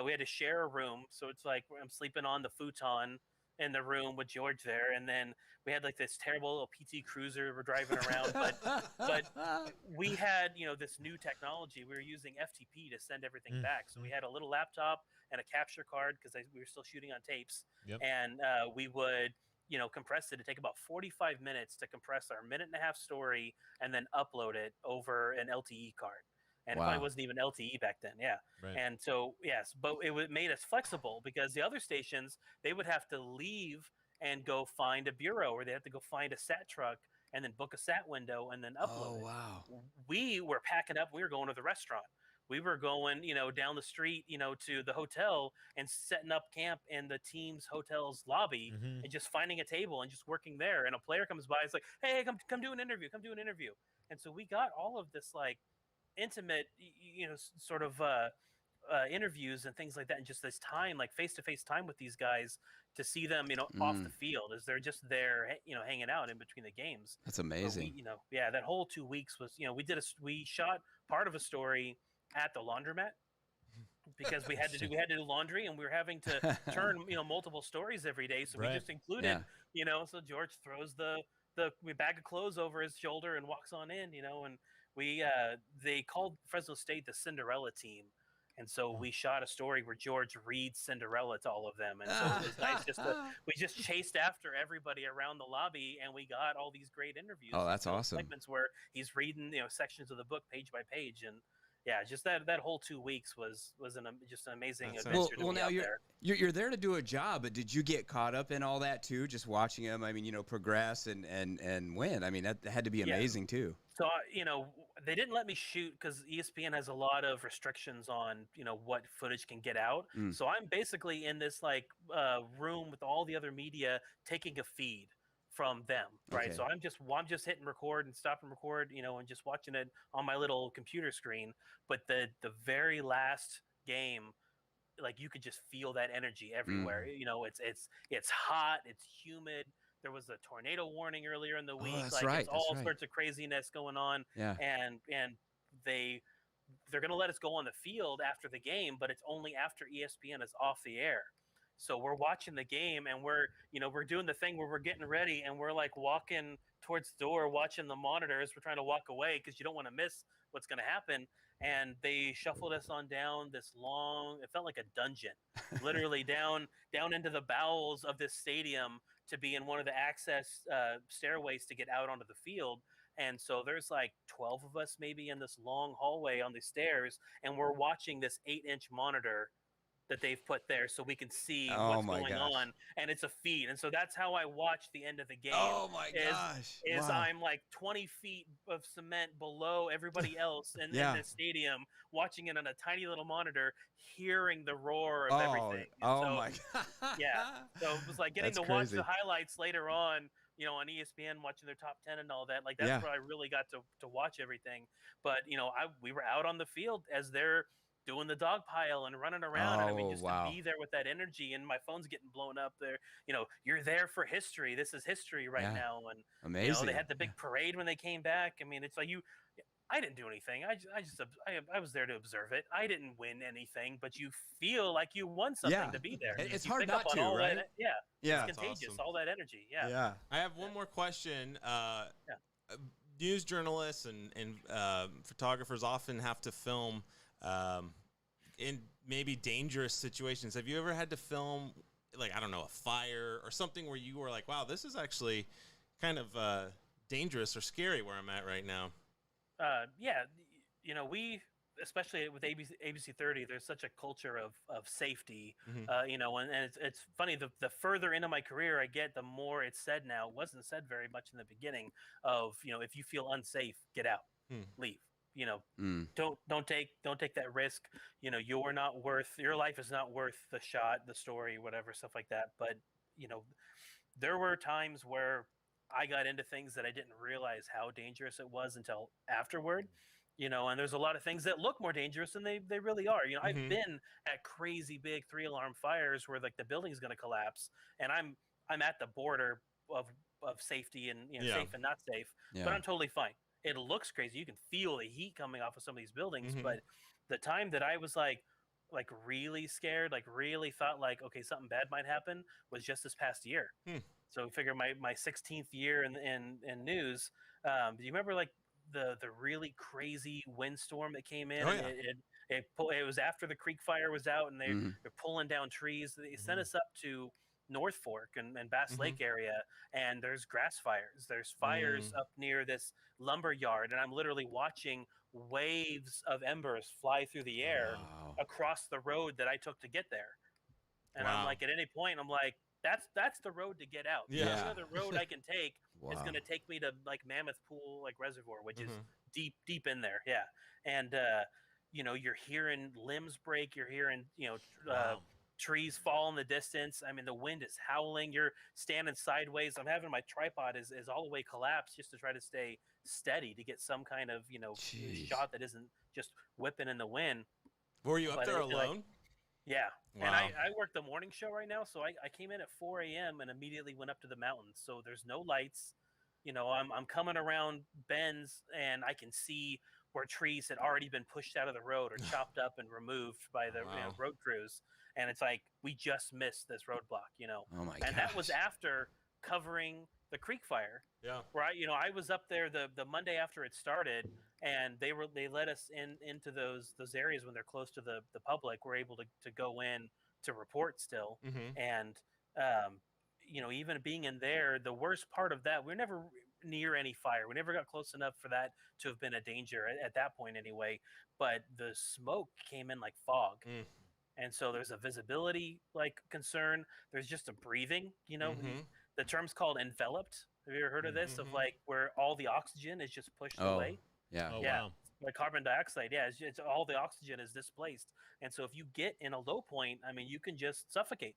We had to share a room, so it's like I'm sleeping on the futon in the room with George there, and then we had like this terrible little PT Cruiser we're driving around, but we had this new technology. We were using FTP to send everything back, so we had a little laptop and a capture card because we were still shooting on tapes, and we would compress it. To take about 45 minutes to compress our 1.5-minute story and then upload it over an LTE card. And it probably wasn't even LTE back then. Yeah. Right. And so, yes, but it made us flexible because the other stations, they would have to leave and go find a bureau, or they have to go find a SAT truck and then book a SAT window and then upload it. Wow. We were packing up. We were going to the restaurant. We were going, down the street, to the hotel and setting up camp in the team's hotel's lobby and just finding a table and just working there. And a player comes by. It's like, hey, come do an interview. Come do an interview. And so we got all of this like intimate, sort of interviews and things like that, and just this time, like face-to-face time with these guys to see them, off the field as they're just there, hanging out in between the games. That's amazing. That whole 2 weeks was, we shot part of a story at the laundromat because we had to do laundry, and we were having to turn, multiple stories every day. So we just included, so George throws the bag of clothes over his shoulder and walks on in, and they called Fresno State the Cinderella team. And so we shot a story where George reads Cinderella to all of them. And so it was nice we just chased after everybody around the lobby, and we got all these great interviews. Oh, that's awesome. Segments where he's reading, sections of the book page by page. And yeah, just that whole 2 weeks was just an amazing adventure. Well, now you're there to do a job, but did you get caught up in all that too? Just watching him, I mean, progress and win. I mean, that had to be amazing too. So, they didn't let me shoot because ESPN has a lot of restrictions on, what footage can get out. So I'm basically in this room with all the other media taking a feed from them, right? Okay. So I'm just hitting record and stop and record, and just watching it on my little computer screen. But the very last game, you could just feel that energy everywhere. It's hot, it's humid. There was a tornado warning earlier in the week. That's right. It's all sorts of craziness going on. Yeah. And they're going to let us go on the field after the game, but it's only after ESPN is off the air. So we're watching the game, and we're doing the thing where we're getting ready, and we're walking towards the door, watching the monitors. We're trying to walk away because you don't want to miss what's going to happen. And they shuffled us on down this long, it felt like a dungeon, literally down into the bowels of this stadium to be in one of the access stairways to get out onto the field. And so there's 12 of us maybe in this long hallway on the stairs, and we're watching this 8-inch monitor that they've put there so we can see what's going on, and it's a feed. And so that's how I watched the end of the game. Oh my gosh. Wow. I'm 20 feet of cement below everybody else in the stadium, watching it on a tiny little monitor, hearing the roar of everything. My God. Yeah. So it was getting to watch the highlights later on, on ESPN, watching their top 10 and all that. That's where I really got to watch everything. But, we were out on the field as they're doing the dog pile and running around. And I mean, just to be there with that energy, and my phone's getting blown up there. You're there for history. This is history right now. And amazing. They had the big parade when they came back. I mean, it's I didn't do anything. I was there to observe it. I didn't win anything, but you feel like you won something to be there. It's you hard pick not up on to, all right? That, it's contagious. Awesome. All that energy. Yeah. Yeah. I have one more question. News journalists and photographers often have to film in maybe dangerous situations. Have you ever had to film, I don't know, a fire or something where you were like, wow, this is actually kind of dangerous or scary where I'm at right now? We, especially with ABC 30, there's such a culture of safety, and it's funny, the further into my career I get, the more it's said now. It wasn't said very much in the beginning of, if you feel unsafe, get out, leave. Don't take that risk. Your life is not worth the shot, the story, whatever, stuff like that. But, there were times where I got into things that I didn't realize how dangerous it was until afterward, and there's a lot of things that look more dangerous than they really are. I've been at crazy big 3-alarm fires where the building's going to collapse, and I'm at the border of safety and, safe and not safe, but I'm totally fine. It looks crazy. You can feel the heat coming off of some of these buildings. But the time that I was really scared, really thought okay, something bad might happen, was just this past year. So we figure my 16th year in news. Do you remember the really crazy windstorm that came in? Oh, yeah. It was after the creek fire was out, and they're pulling down trees. They sent us up to North Fork and Bass Lake area, and there's grass fires. There's fires up near this lumber yard, and I'm literally watching waves of embers fly through the air across the road that I took to get there. And I'm at any point, I'm that's the road to get out. Yeah. The other road I can take is going to take me to Mammoth Pool Reservoir, which is deep in there. Yeah. And you're hearing limbs break. You're hearing trees fall in the distance. I mean, the wind is howling. You're standing sideways. I'm having my tripod is all the way collapsed just to try to stay steady to get some kind of shot that isn't just whipping in the wind. Were you up there alone? Yeah. Wow. And I work the morning show right now, so I came in at 4 a.m. and immediately went up to the mountains. So there's no lights. I'm coming around bends, and I can see where trees had already been pushed out of the road or chopped up and removed by the road crews. And it's we just missed this roadblock, Oh my And that was after covering the creek fire. Yeah. Where I was up there the Monday after it started, and they let us into those areas when they're close to the public. We're able to go in to report still, Mm-hmm. and um, even being in there, the worst part of that, we're never near any fire. We never got close enough for that to have been a danger at that point anyway. But the smoke came in like fog. Mm. And so there's a visibility like concern. There's just a breathing. Mm-hmm. The term's called enveloped. Have you ever heard of this? Of Mhm. like where all the oxygen is just pushed Oh, away. yeah. Oh Yeah, wow. like carbon dioxide. Yeah, it's all the oxygen is displaced, and so if you get in a low point, I mean, you can just suffocate.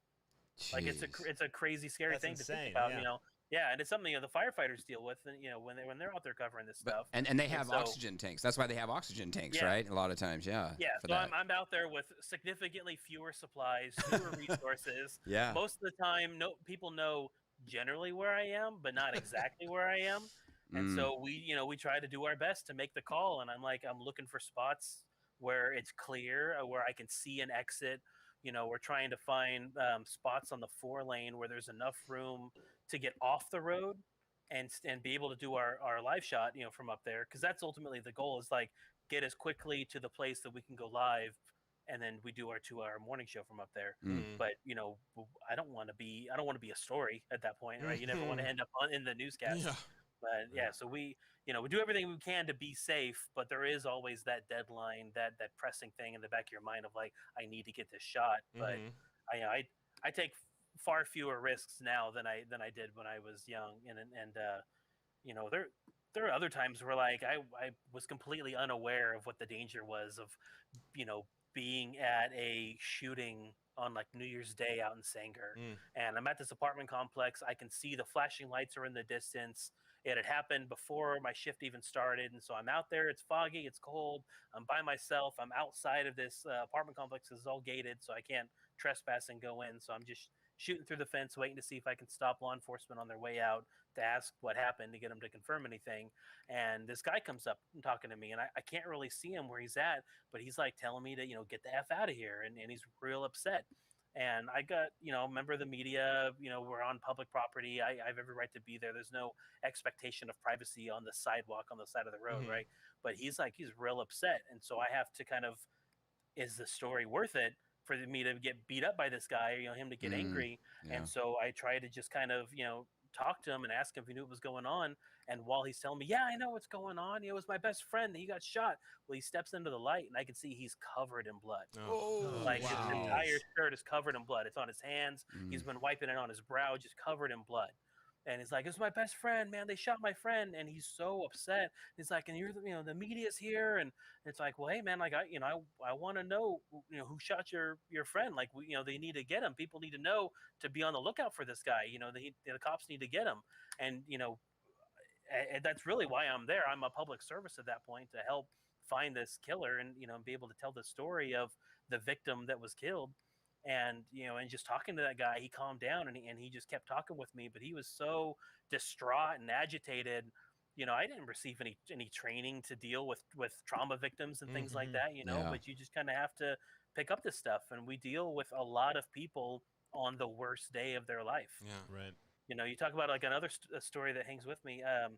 Like Jeez. it's a crazy scary That's thing to think insane, about. yeah. Yeah, and it's something the firefighters deal with, and when they're out there covering this But, stuff. and they have so- oxygen tanks. That's why they have oxygen tanks, Yeah. right? A lot of times, yeah. Yeah, for so that. I'm out there with significantly fewer supplies, fewer resources. Yeah. Most of the time, no people know generally where I am, but not exactly where I am. And Mm. so we try to do our best to make the call. And I'm looking for spots where it's clear, where I can see an exit. We're trying to find spots on the 4-lane where there's enough room to get off the road and be able to do our live shot, from up there. Because that's ultimately the goal, is like get as quickly to the place that we can go live, and then we do our 2-hour morning show from up there. Mm. But I don't want to be a story at that point, right? You never want to end up in the newscast. Yeah. But yeah, so we do everything we can to be safe, but there is always that deadline, that pressing thing in the back of your mind of like, I need to get this shot. But Mhm. I take far fewer risks now than I did when I was young, and there are other times where like I was completely unaware of what the danger was of being at a shooting on like New Year's Day out in Sanger. Mm. And I'm at this apartment complex. I can see the flashing lights are in the distance. It had happened before my shift even started, and so I'm out there. It's foggy, it's cold. I'm by myself. I'm outside of this apartment complex. It's all gated, so I can't trespass and go in. So I'm just shooting through the fence, waiting to see if I can stop law enforcement on their way out to ask what happened, to get them to confirm anything. And this guy comes up and talking to me, and I can't really see him where he's at, but he's like telling me to get the F out of here, and he's real upset. And I got, a member of the media, we're on public property. I have every right to be there. There's no expectation of privacy on the sidewalk on the side of the road, Mhm. right? But he's real upset. And so I have to kind of, is the story worth it for me to get beat up by this guy, him to get Mm, angry? yeah. And so I try to just kind of, talk to him and ask him if he knew what was going on. And while he's telling me, yeah, I know what's going on, it was my best friend, he got shot. Well, he steps into the light, and I can see he's covered in blood. Oh. Like his wow. entire shirt is covered in blood. It's on his hands. Mm. He's been wiping it on his brow, just covered in blood. And he's like, "It's my best friend, man. They shot my friend," and he's so upset. He's like, "And you're, the media's here," and it's like, "Well, hey, man, like I want to know, who shot your friend. Like, they need to get him. People need to know to be on the lookout for this guy. The cops need to get him." And and that's really why I'm there. I'm a public service at that point to help find this killer and be able to tell the story of the victim that was killed. And and just talking to that guy, he calmed down, and he just kept talking with me. But he was so distraught and agitated. I didn't receive any training to deal with trauma victims and things like Mhm. that. Yeah. But you just kind of have to pick up this stuff, and we deal with a lot of people on the worst day of their life. Yeah. Right. You talk about like another story that hangs with me. A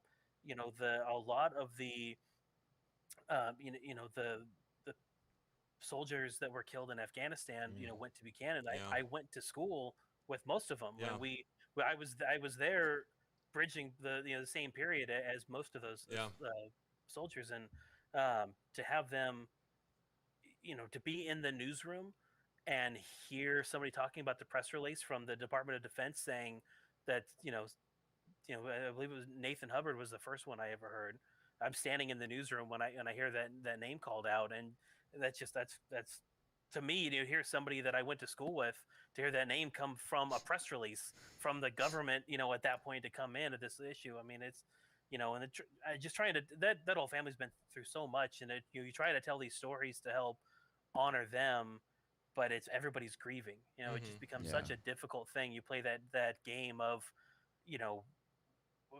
lot of the the soldiers that were killed in Afghanistan, went to Buchanan. Yeah. I went to school with most of them. Yeah. I was there bridging the same period as most of those Yeah. soldiers, and to have them, to be in the newsroom and hear somebody talking about the press release from the Department of Defense saying that I believe it was Nathan Hubbard was the first one I ever heard. I'm standing in the newsroom when I hear that name called out, and that's to me, to hear somebody that I went to school with, to hear that name come from a press release from the government, at that point, to come in at this issue. I mean, it's and just trying to that whole family's been through so much, and you try to tell these stories to help honor them, but it's everybody's grieving. It just becomes such a difficult thing. You play that game of,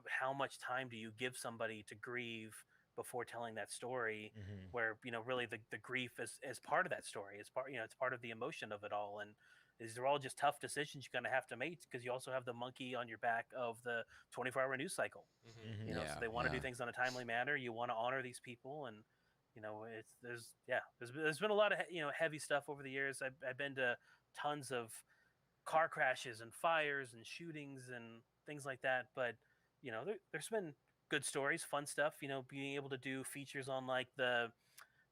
how much time do you give somebody to grieve before telling that story, Mhm. where really the grief is part of that story. It's part it's part of the emotion of it all. And these are all just tough decisions you're going to have to make because you also have the monkey on your back of the 24-hour news cycle. Mm-hmm. You know, so they want to do things on a timely manner. You want to honor these people, and you know, there's been a lot of heavy stuff over the years. I've been to tons of car crashes and fires and shootings and things like that, but you know, there's been good stories, fun stuff. You know, being able to do features on like the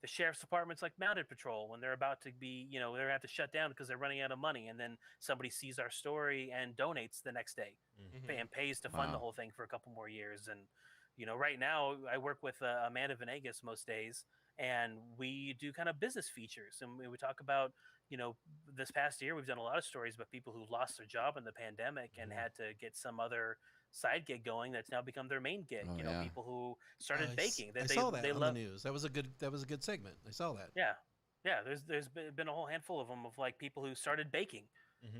sheriff's departments, like Mounted Patrol, when they're about to be, they're going to have to shut down because they're running out of money, and then somebody sees our story and donates the next day and pays to fund the whole thing for a couple more years. And you know, right now I work with Amanda Venegas most days, and we do kind of business features, and we talk about, you know, this past year we've done a lot of stories about people who lost their job in the pandemic and had to get some other side gig going that's now become their main gig. People who started baking. I saw that on the news. That was a good segment. I saw that. Yeah. There's been a whole handful of them of like people who started baking,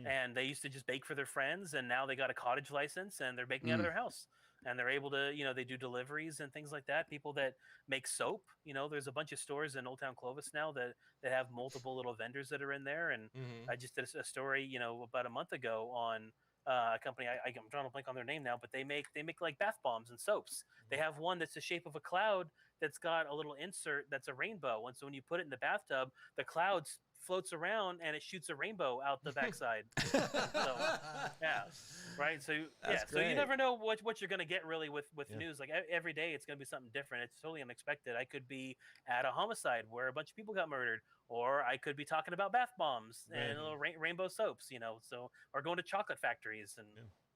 and they used to just bake for their friends, and now they got a cottage license and they're baking out of their house, and they're able to, they do deliveries and things like that. People that make soap, there's a bunch of stores in Old Town Clovis now that have multiple little vendors that are in there. And I just did a story, about a month ago on a company. I'm drawing a blank on their name now, but they make like bath bombs and soaps. They have one that's the shape of a cloud that's got a little insert that's a rainbow, and so when you put it in the bathtub, the cloud floats around and it shoots a rainbow out the backside. So, yeah, right. So so you never know what you're gonna get really with news. Like every day, it's gonna be something different. It's totally unexpected. I could be at a homicide where a bunch of people got murdered, or I could be talking about bath bombs and little rainbow soaps. So or going to chocolate factories and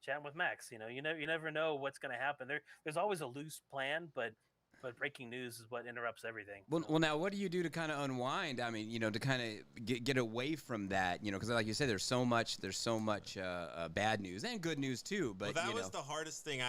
chatting with Max. You never know what's gonna happen. There's always a loose plan, but breaking news is what interrupts everything. Well, now what do you do to kind of unwind? I mean, to kind of get away from that, because like you said, there's so much bad news and good news too. But that was the hardest thing.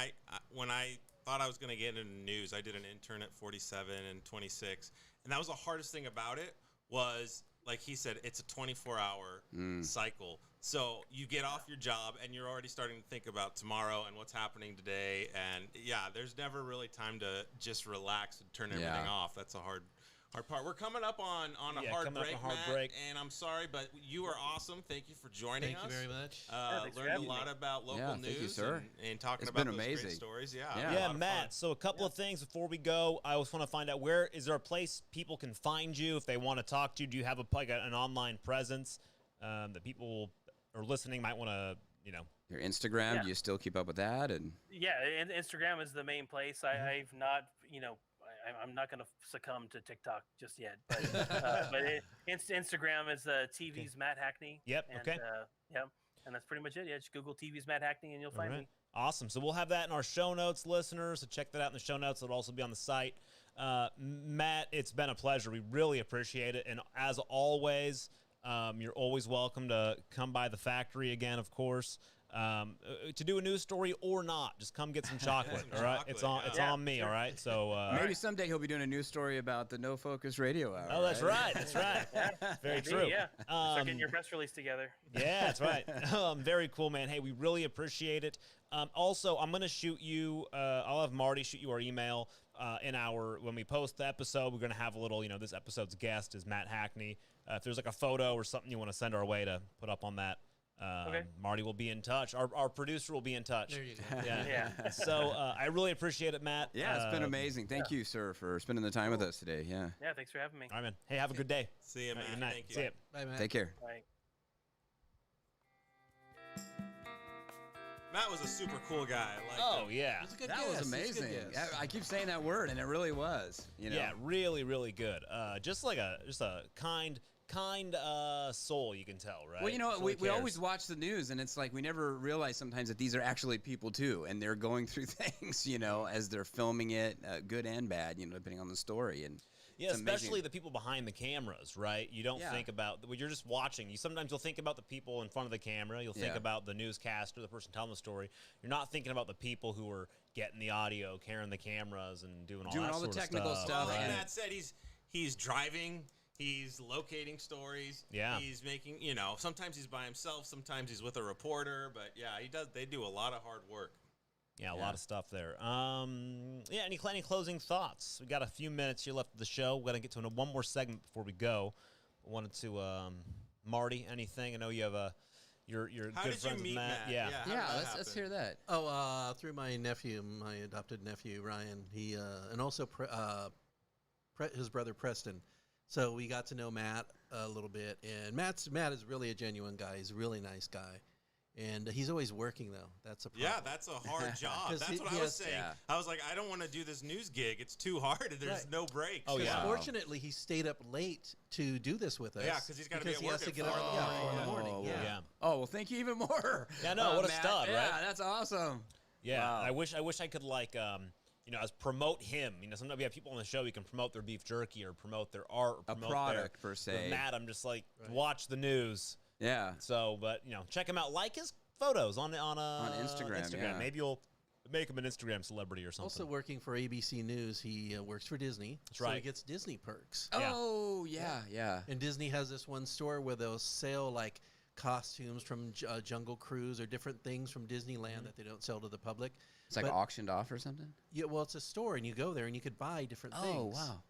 When I thought I was going to get into news, I did an intern at 47 and 26, and that was the hardest thing about it. Was like he said, it's a 24-hour cycle. So you get off your job and you're already starting to think about tomorrow and what's happening today. And there's never really time to just relax and turn everything off. That's a hard part. We're coming up on a hard break, and I'm sorry, but you are awesome. Thank you for joining us. Thank you very much. Learned a lot about local news. Thank you, sir. And talking It's about been those amazing. great stories. Yeah, Matt. So a couple of things before we go. I always want to find out, where is there a place people can find you if they want to talk to you? Do you have an online presence that people are listening might want to, Your Instagram, do you still keep up with that? And and Instagram is the main place. I've not, I'm not going to succumb to TikTok just yet, but Instagram is TV's Matt Hackney. Yep. And, Okay. And that's pretty much it. Yeah, just Google TV's Matt Hackney and you'll find me. Awesome. So we'll have that in our show notes, listeners. So check that out in the show notes. It'll also be on the site. Matt, it's been a pleasure. We really appreciate it. And as always, you're always welcome to come by the factory again, of course, to do a news story or not. Just come get some chocolate, all right? It's on me, all right? So maybe someday he'll be doing a news story about the No Focus Radio Hour. Oh, that's right. That's right. Very true. Yeah. Start getting your press release together. Yeah, that's right. Very cool, man. Hey, we really appreciate it. Also, I'm going to shoot you, I'll have Marty shoot you our email when we post the episode. We're going to have a little, this episode's guest is Matt Hackney. If there's like a photo or something you want to send our way to put up on that, Marty will be in touch. Our producer will be in touch. There you go. Yeah. So I really appreciate it, Matt. Yeah, it's been amazing. Thank you, sir, for spending the time with us today. Yeah. Yeah, thanks for having me. All right, man. Hey, have a good day. See you, man. Good night. Thank you. See you. Bye, Matt. Take care. Bye. Matt was a super cool guy. I liked Oh, him. yeah. It's a good That guess. was It's a good amazing. guess. I keep saying that word, and it really was. Yeah, really, really good. Just a kind soul, you can tell, right? Well, Really we cares. always watch the news, and it's like we never realize sometimes that these are actually people too, and they're going through things, as they're filming it, good and bad, depending on the story. And yeah, it's amazing. especially the people behind the cameras, right? You don't think about when you're just watching. You'll think about the people in front of the camera. You'll think about the newscaster, the person telling the story. You're not thinking about the people who are getting the audio, carrying the cameras, and doing all the that technical sort of stuff. Like Right. Matt said, he's driving. He's locating stories. Yeah. He's making, sometimes he's by himself. Sometimes he's with a reporter. But, they do a lot of hard work. Yeah, a lot of stuff there. Any closing thoughts? We got a few minutes here left of the show. We're going to get to one more segment before we go. I wanted to, Marty, anything? I know you have You're How good did you friends meet with Matt. Matt? Yeah. How did Yeah, that let's happen? hear that. Oh, through my nephew, my adopted nephew Ryan. He and also his brother Preston. So we got to know Matt a little bit, and Matt is really a genuine guy. He's a really nice guy, and he's always working though. That's a problem. Yeah, that's a hard job. 'Cause That's he- what he I was has- saying. Yeah. I was like, I don't want to do this news gig. It's too hard. There's Right. no breaks. Oh, yeah. Fortunately, he stayed up late to do this with us. Yeah, 'cause he's gotta be at he work has to at get 4 up in the at 4 in the morning. morning. Yeah. Yeah. Oh, well, thank you even more. Yeah, no, what a Matt. stud, Yeah, right? that's awesome. Yeah, Wow. I wish I could like as promote him. Sometimes we have people on the show who can promote their beef jerky or promote their art or A promote product, their, per se. With Matt, I'm just like Right. watch the news. Yeah. So, but check him out. Like his photos on Instagram, yeah. Maybe you'll make him an Instagram celebrity or something. Also working for ABC News, he works for Disney. That's So right. he gets Disney perks. Yeah. Oh, yeah. And Disney has this one store where they'll sell like costumes from Jungle Cruise or different things from Disneyland that they don't sell to the public. It's like But- auctioned off or something. Yeah, well, it's a store, and you go there and you could buy different Oh, things. wow.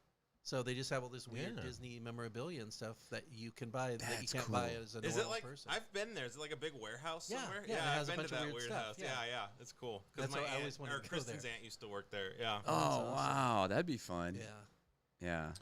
So they just have all this weird Yeah. Disney memorabilia and stuff that you can buy that you That's can't buy cool. as a Is normal it like person. I've been there? Is it like a big warehouse Yeah, somewhere? yeah, it I've has a been bunch to of that weird weird stuff, house. yeah. Yeah, it's cool. Because That's my what I aunt, always wanted or to go Kristen's there. aunt used to work there. Yeah. Oh, awesome. wow. That'd be fun. yeah. Yeah.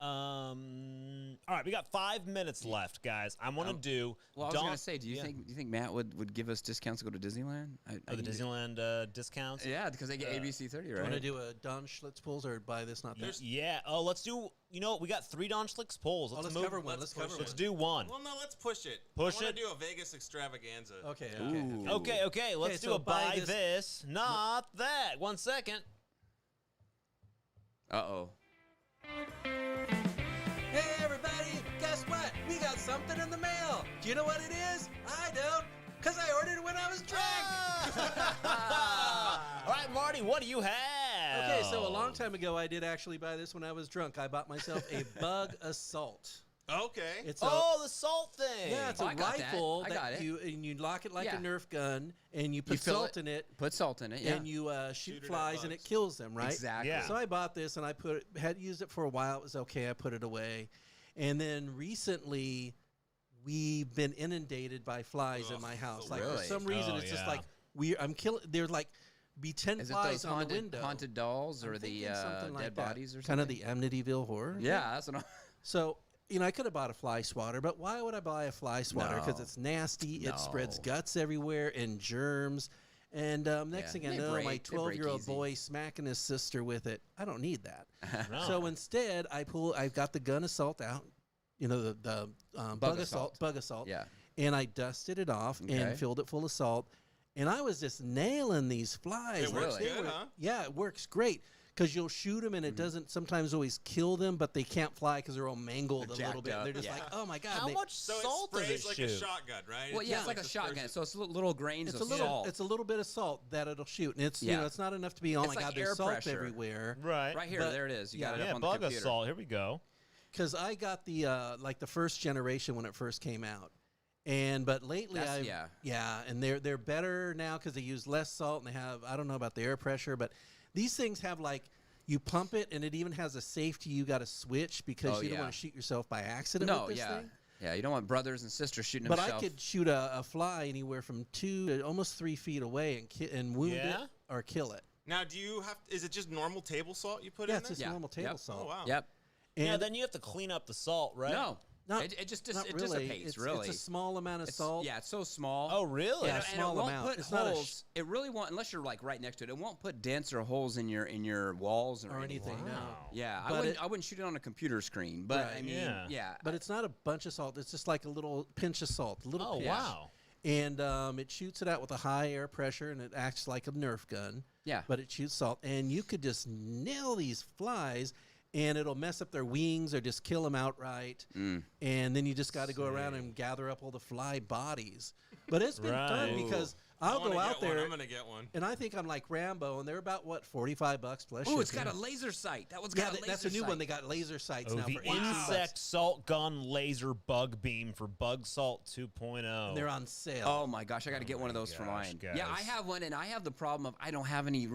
All right, we got 5 minutes left, guys. I'm gonna do. Well, I was Dawn- gonna say, do you think Matt would give us discounts to go to Disneyland? the need to- Disneyland discounts? Yeah, because they get ABC 30, Do you want to right? do a Don Schlitz pulls or buy this, not that? Yeah. Oh, let's do. You know what? We got 3 Don Schlicks polls. Oh, let's move- cover one. Let's push cover it. Let's one. do one. Well, no, let's push it. Push I want it? to do a Vegas extravaganza. Okay. Ooh. Okay. Let's do so a buy buy this- this, not that. 1 second. Uh-oh. Hey, everybody! Guess what? We got something in the mail. Do you know what it is? I don't, because I ordered it when I was drunk. All right, Marty, what do you have? Okay, so a long time ago, I did actually buy this when I was drunk. I bought myself a bug assault. Okay. It's a Oh, the salt thing. yeah, it's Oh, a I got that. rifle I got it. you lock it like Yeah. a Nerf gun, and you put fill salt in it, Put salt in it, yeah. and you shoot Shoot it at flies, and it bugs. kills them, right? Exactly. Yeah. So I bought this, and I had used it for a while. It was okay. I put it away, and then recently, we've been inundated by flies in Ugh, my house. the Like for worst. some reason, Oh, it's just yeah. like I'm killing. There's like be 10 Is it flies those on the haunted, window. haunted dolls or I'm the thinking something like dead that. bodies or Kind something? of the Amityville horror. Yeah, that's what So, I could have bought a fly swatter, but why would I buy a fly swatter? Because No. it's nasty. It spreads No. guts everywhere and germs. And next Yeah. thing I They know, break- my they break 12-year-old easy. boy smacking his sister with it. I don't need that. No. So instead, I've got the gun assault out. The bug assault. Yeah. And I dusted it off Okay. and filled it full of salt. And I was just nailing these flies. It works Really? good, huh? Yeah, it works great because you'll shoot them and it doesn't sometimes always kill them, but they can't fly because they're all mangled They're a little jacked bit. up, They're just yeah. like, oh my god! How they- much So salt it does sprays it like shoot? a shotgun, right? Well, yeah, it's like a disperses shotgun. it. So it's little grains It's of a little. salt. It's a little bit of salt that it'll shoot, and it's Yeah. it's not enough to be. Oh It's my like god, air there's salt pressure. everywhere. Right. Right here, But- there it is. You yeah. got it Yeah, up on the bug computer. assault. Here we go. Because I got the like the first generation when it first came out, but lately and they're better now because they use less salt and they have I don't know about the air pressure, but these things have like. You pump it, and it even has a safety you got to switch because Oh, you don't yeah. want to shoot yourself by accident No, with this yeah. thing. Yeah, you don't want brothers and sisters shooting But themselves. I could shoot a fly anywhere from 2 to almost 3 feet away and wound Yeah? it or kill it. Now, do you have? Is it just normal table salt you put Yeah, in it's there? just Yeah. normal table Yep. salt. Oh wow. Yep. And Yeah, then you have to clean up the salt, right? No. Not- it just not it really. dissipates, It's, really. it's a small amount of It's- salt. Yeah, it's so small. Oh, really? Yeah. And small it won't amount. put It's not a holes. It really won't, unless you're like right next to it. It won't put dents or holes in your walls or, Or anything. Wow. No. Yeah, But I wouldn't shoot it on a computer screen. But Right. I mean, Yeah. yeah. But it's not a bunch of salt. It's just like a little pinch of salt. A little Oh, pinch. wow. And it shoots it out with a high air pressure, and it acts like a Nerf gun. Yeah. But it shoots salt, and you could just nail these flies, and it'll mess up their wings or just kill them outright. Mm. And then you just got to go around and gather up all the fly bodies. But it's been fun Right. because I'll go out there. I'm gonna get one. And I think I'm like Rambo, and they're about what, $45 plus. Oh, it's shipping. got a laser sight. That one's Yeah, got a laser that's a new sight. one. They got laser sights Oh, now the for $18. insect salt gun laser bug beam for Bug Salt 2.0. And they're on sale. Oh my gosh, I got to get one of those for gosh, mine. guys. Yeah, I have one, and I have the problem of I don't have any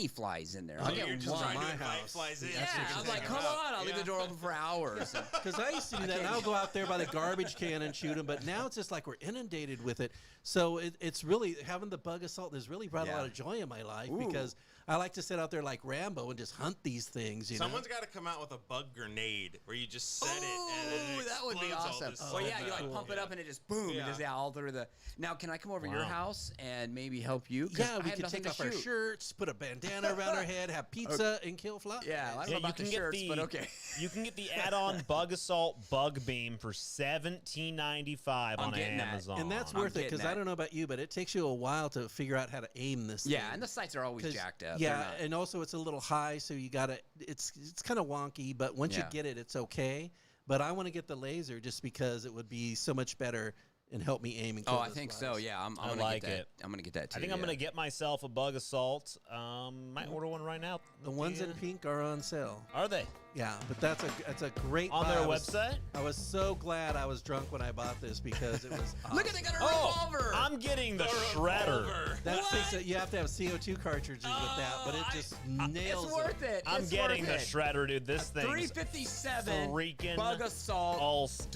flies in there. I'll You're get just one. trying to my invite house. flies in. Yeah, so you can I'm take like, them come out. on, I'll leave the door open for hours. Because I used to do that, and I'll go out there by the garbage can and shoot them. But now it's just like we're inundated with it. So it's really having the bug assault has really brought a Yeah. lot of joy in my life Ooh. because I like to sit out there like Rambo and just hunt these things. You Someone's got to come out with a bug grenade where you just set it and then Ooh, it that would be explodes all awesome. this Well, salt yeah, you like out. pump it up and it just boom, Yeah. it just all through the. Now, can I come over to your Wow. house and maybe help you? 'Cause Yeah, I we have could nothing take to off our shoot. shirts, put a bandana around our head, have pizza, and kill flies. Yeah, I don't know Yeah, about the shirts, but okay. You can get the add-on Bug Assault Bug Beam for $17.95 I'm on getting that. Amazon. And that's I'm worth it getting because I that. don't know about you, but it takes you a while to figure out how to aim this. Yeah, thing. and the sights are always 'Cause- jacked up. They're Yeah, not- and also it's a little high, so you gotta. It's kind of wonky, but once you Yeah. get it, it's okay. But I want to get the laser just because it would be so much better and help me aim and kill Oh, I those think flies. so. Yeah, I'm I gonna like get that. it. I'm gonna get that too. I think I'm yeah. gonna get myself a Bug Assault. Might order one right now. The ones in pink are on sale. Are they Yeah, but that's a great on buy. their I was- website? I was so glad I was drunk when I bought this because it was. Look at they got a Oh, revolver. I'm getting the Shredder. That What? takes it. You have to have CO2 cartridges with that, but it just nails It's worth it. I'm It's getting the worth it. Shredder, dude. This thing's 357 freaking Bug Assault, awesome.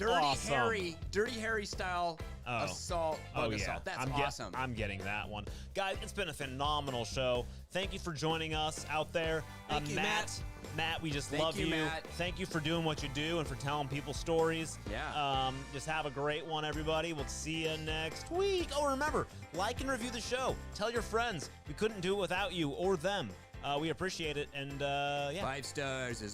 Dirty Harry style Oh. assault, Oh Bug yeah, Assault. That's I'm awesome. I'm getting that one, guys. It's been a phenomenal show. Thank you for joining us out there, Thank you, Matt. Matt, we just Thank love you, you. Matt. Thank you for doing what you do and for telling people stories. Yeah. Just have a great one, everybody. We'll see you next week. Oh, remember, like and review the show. Tell your friends. We couldn't do it without you or them. We appreciate it, and yeah. 5 stars is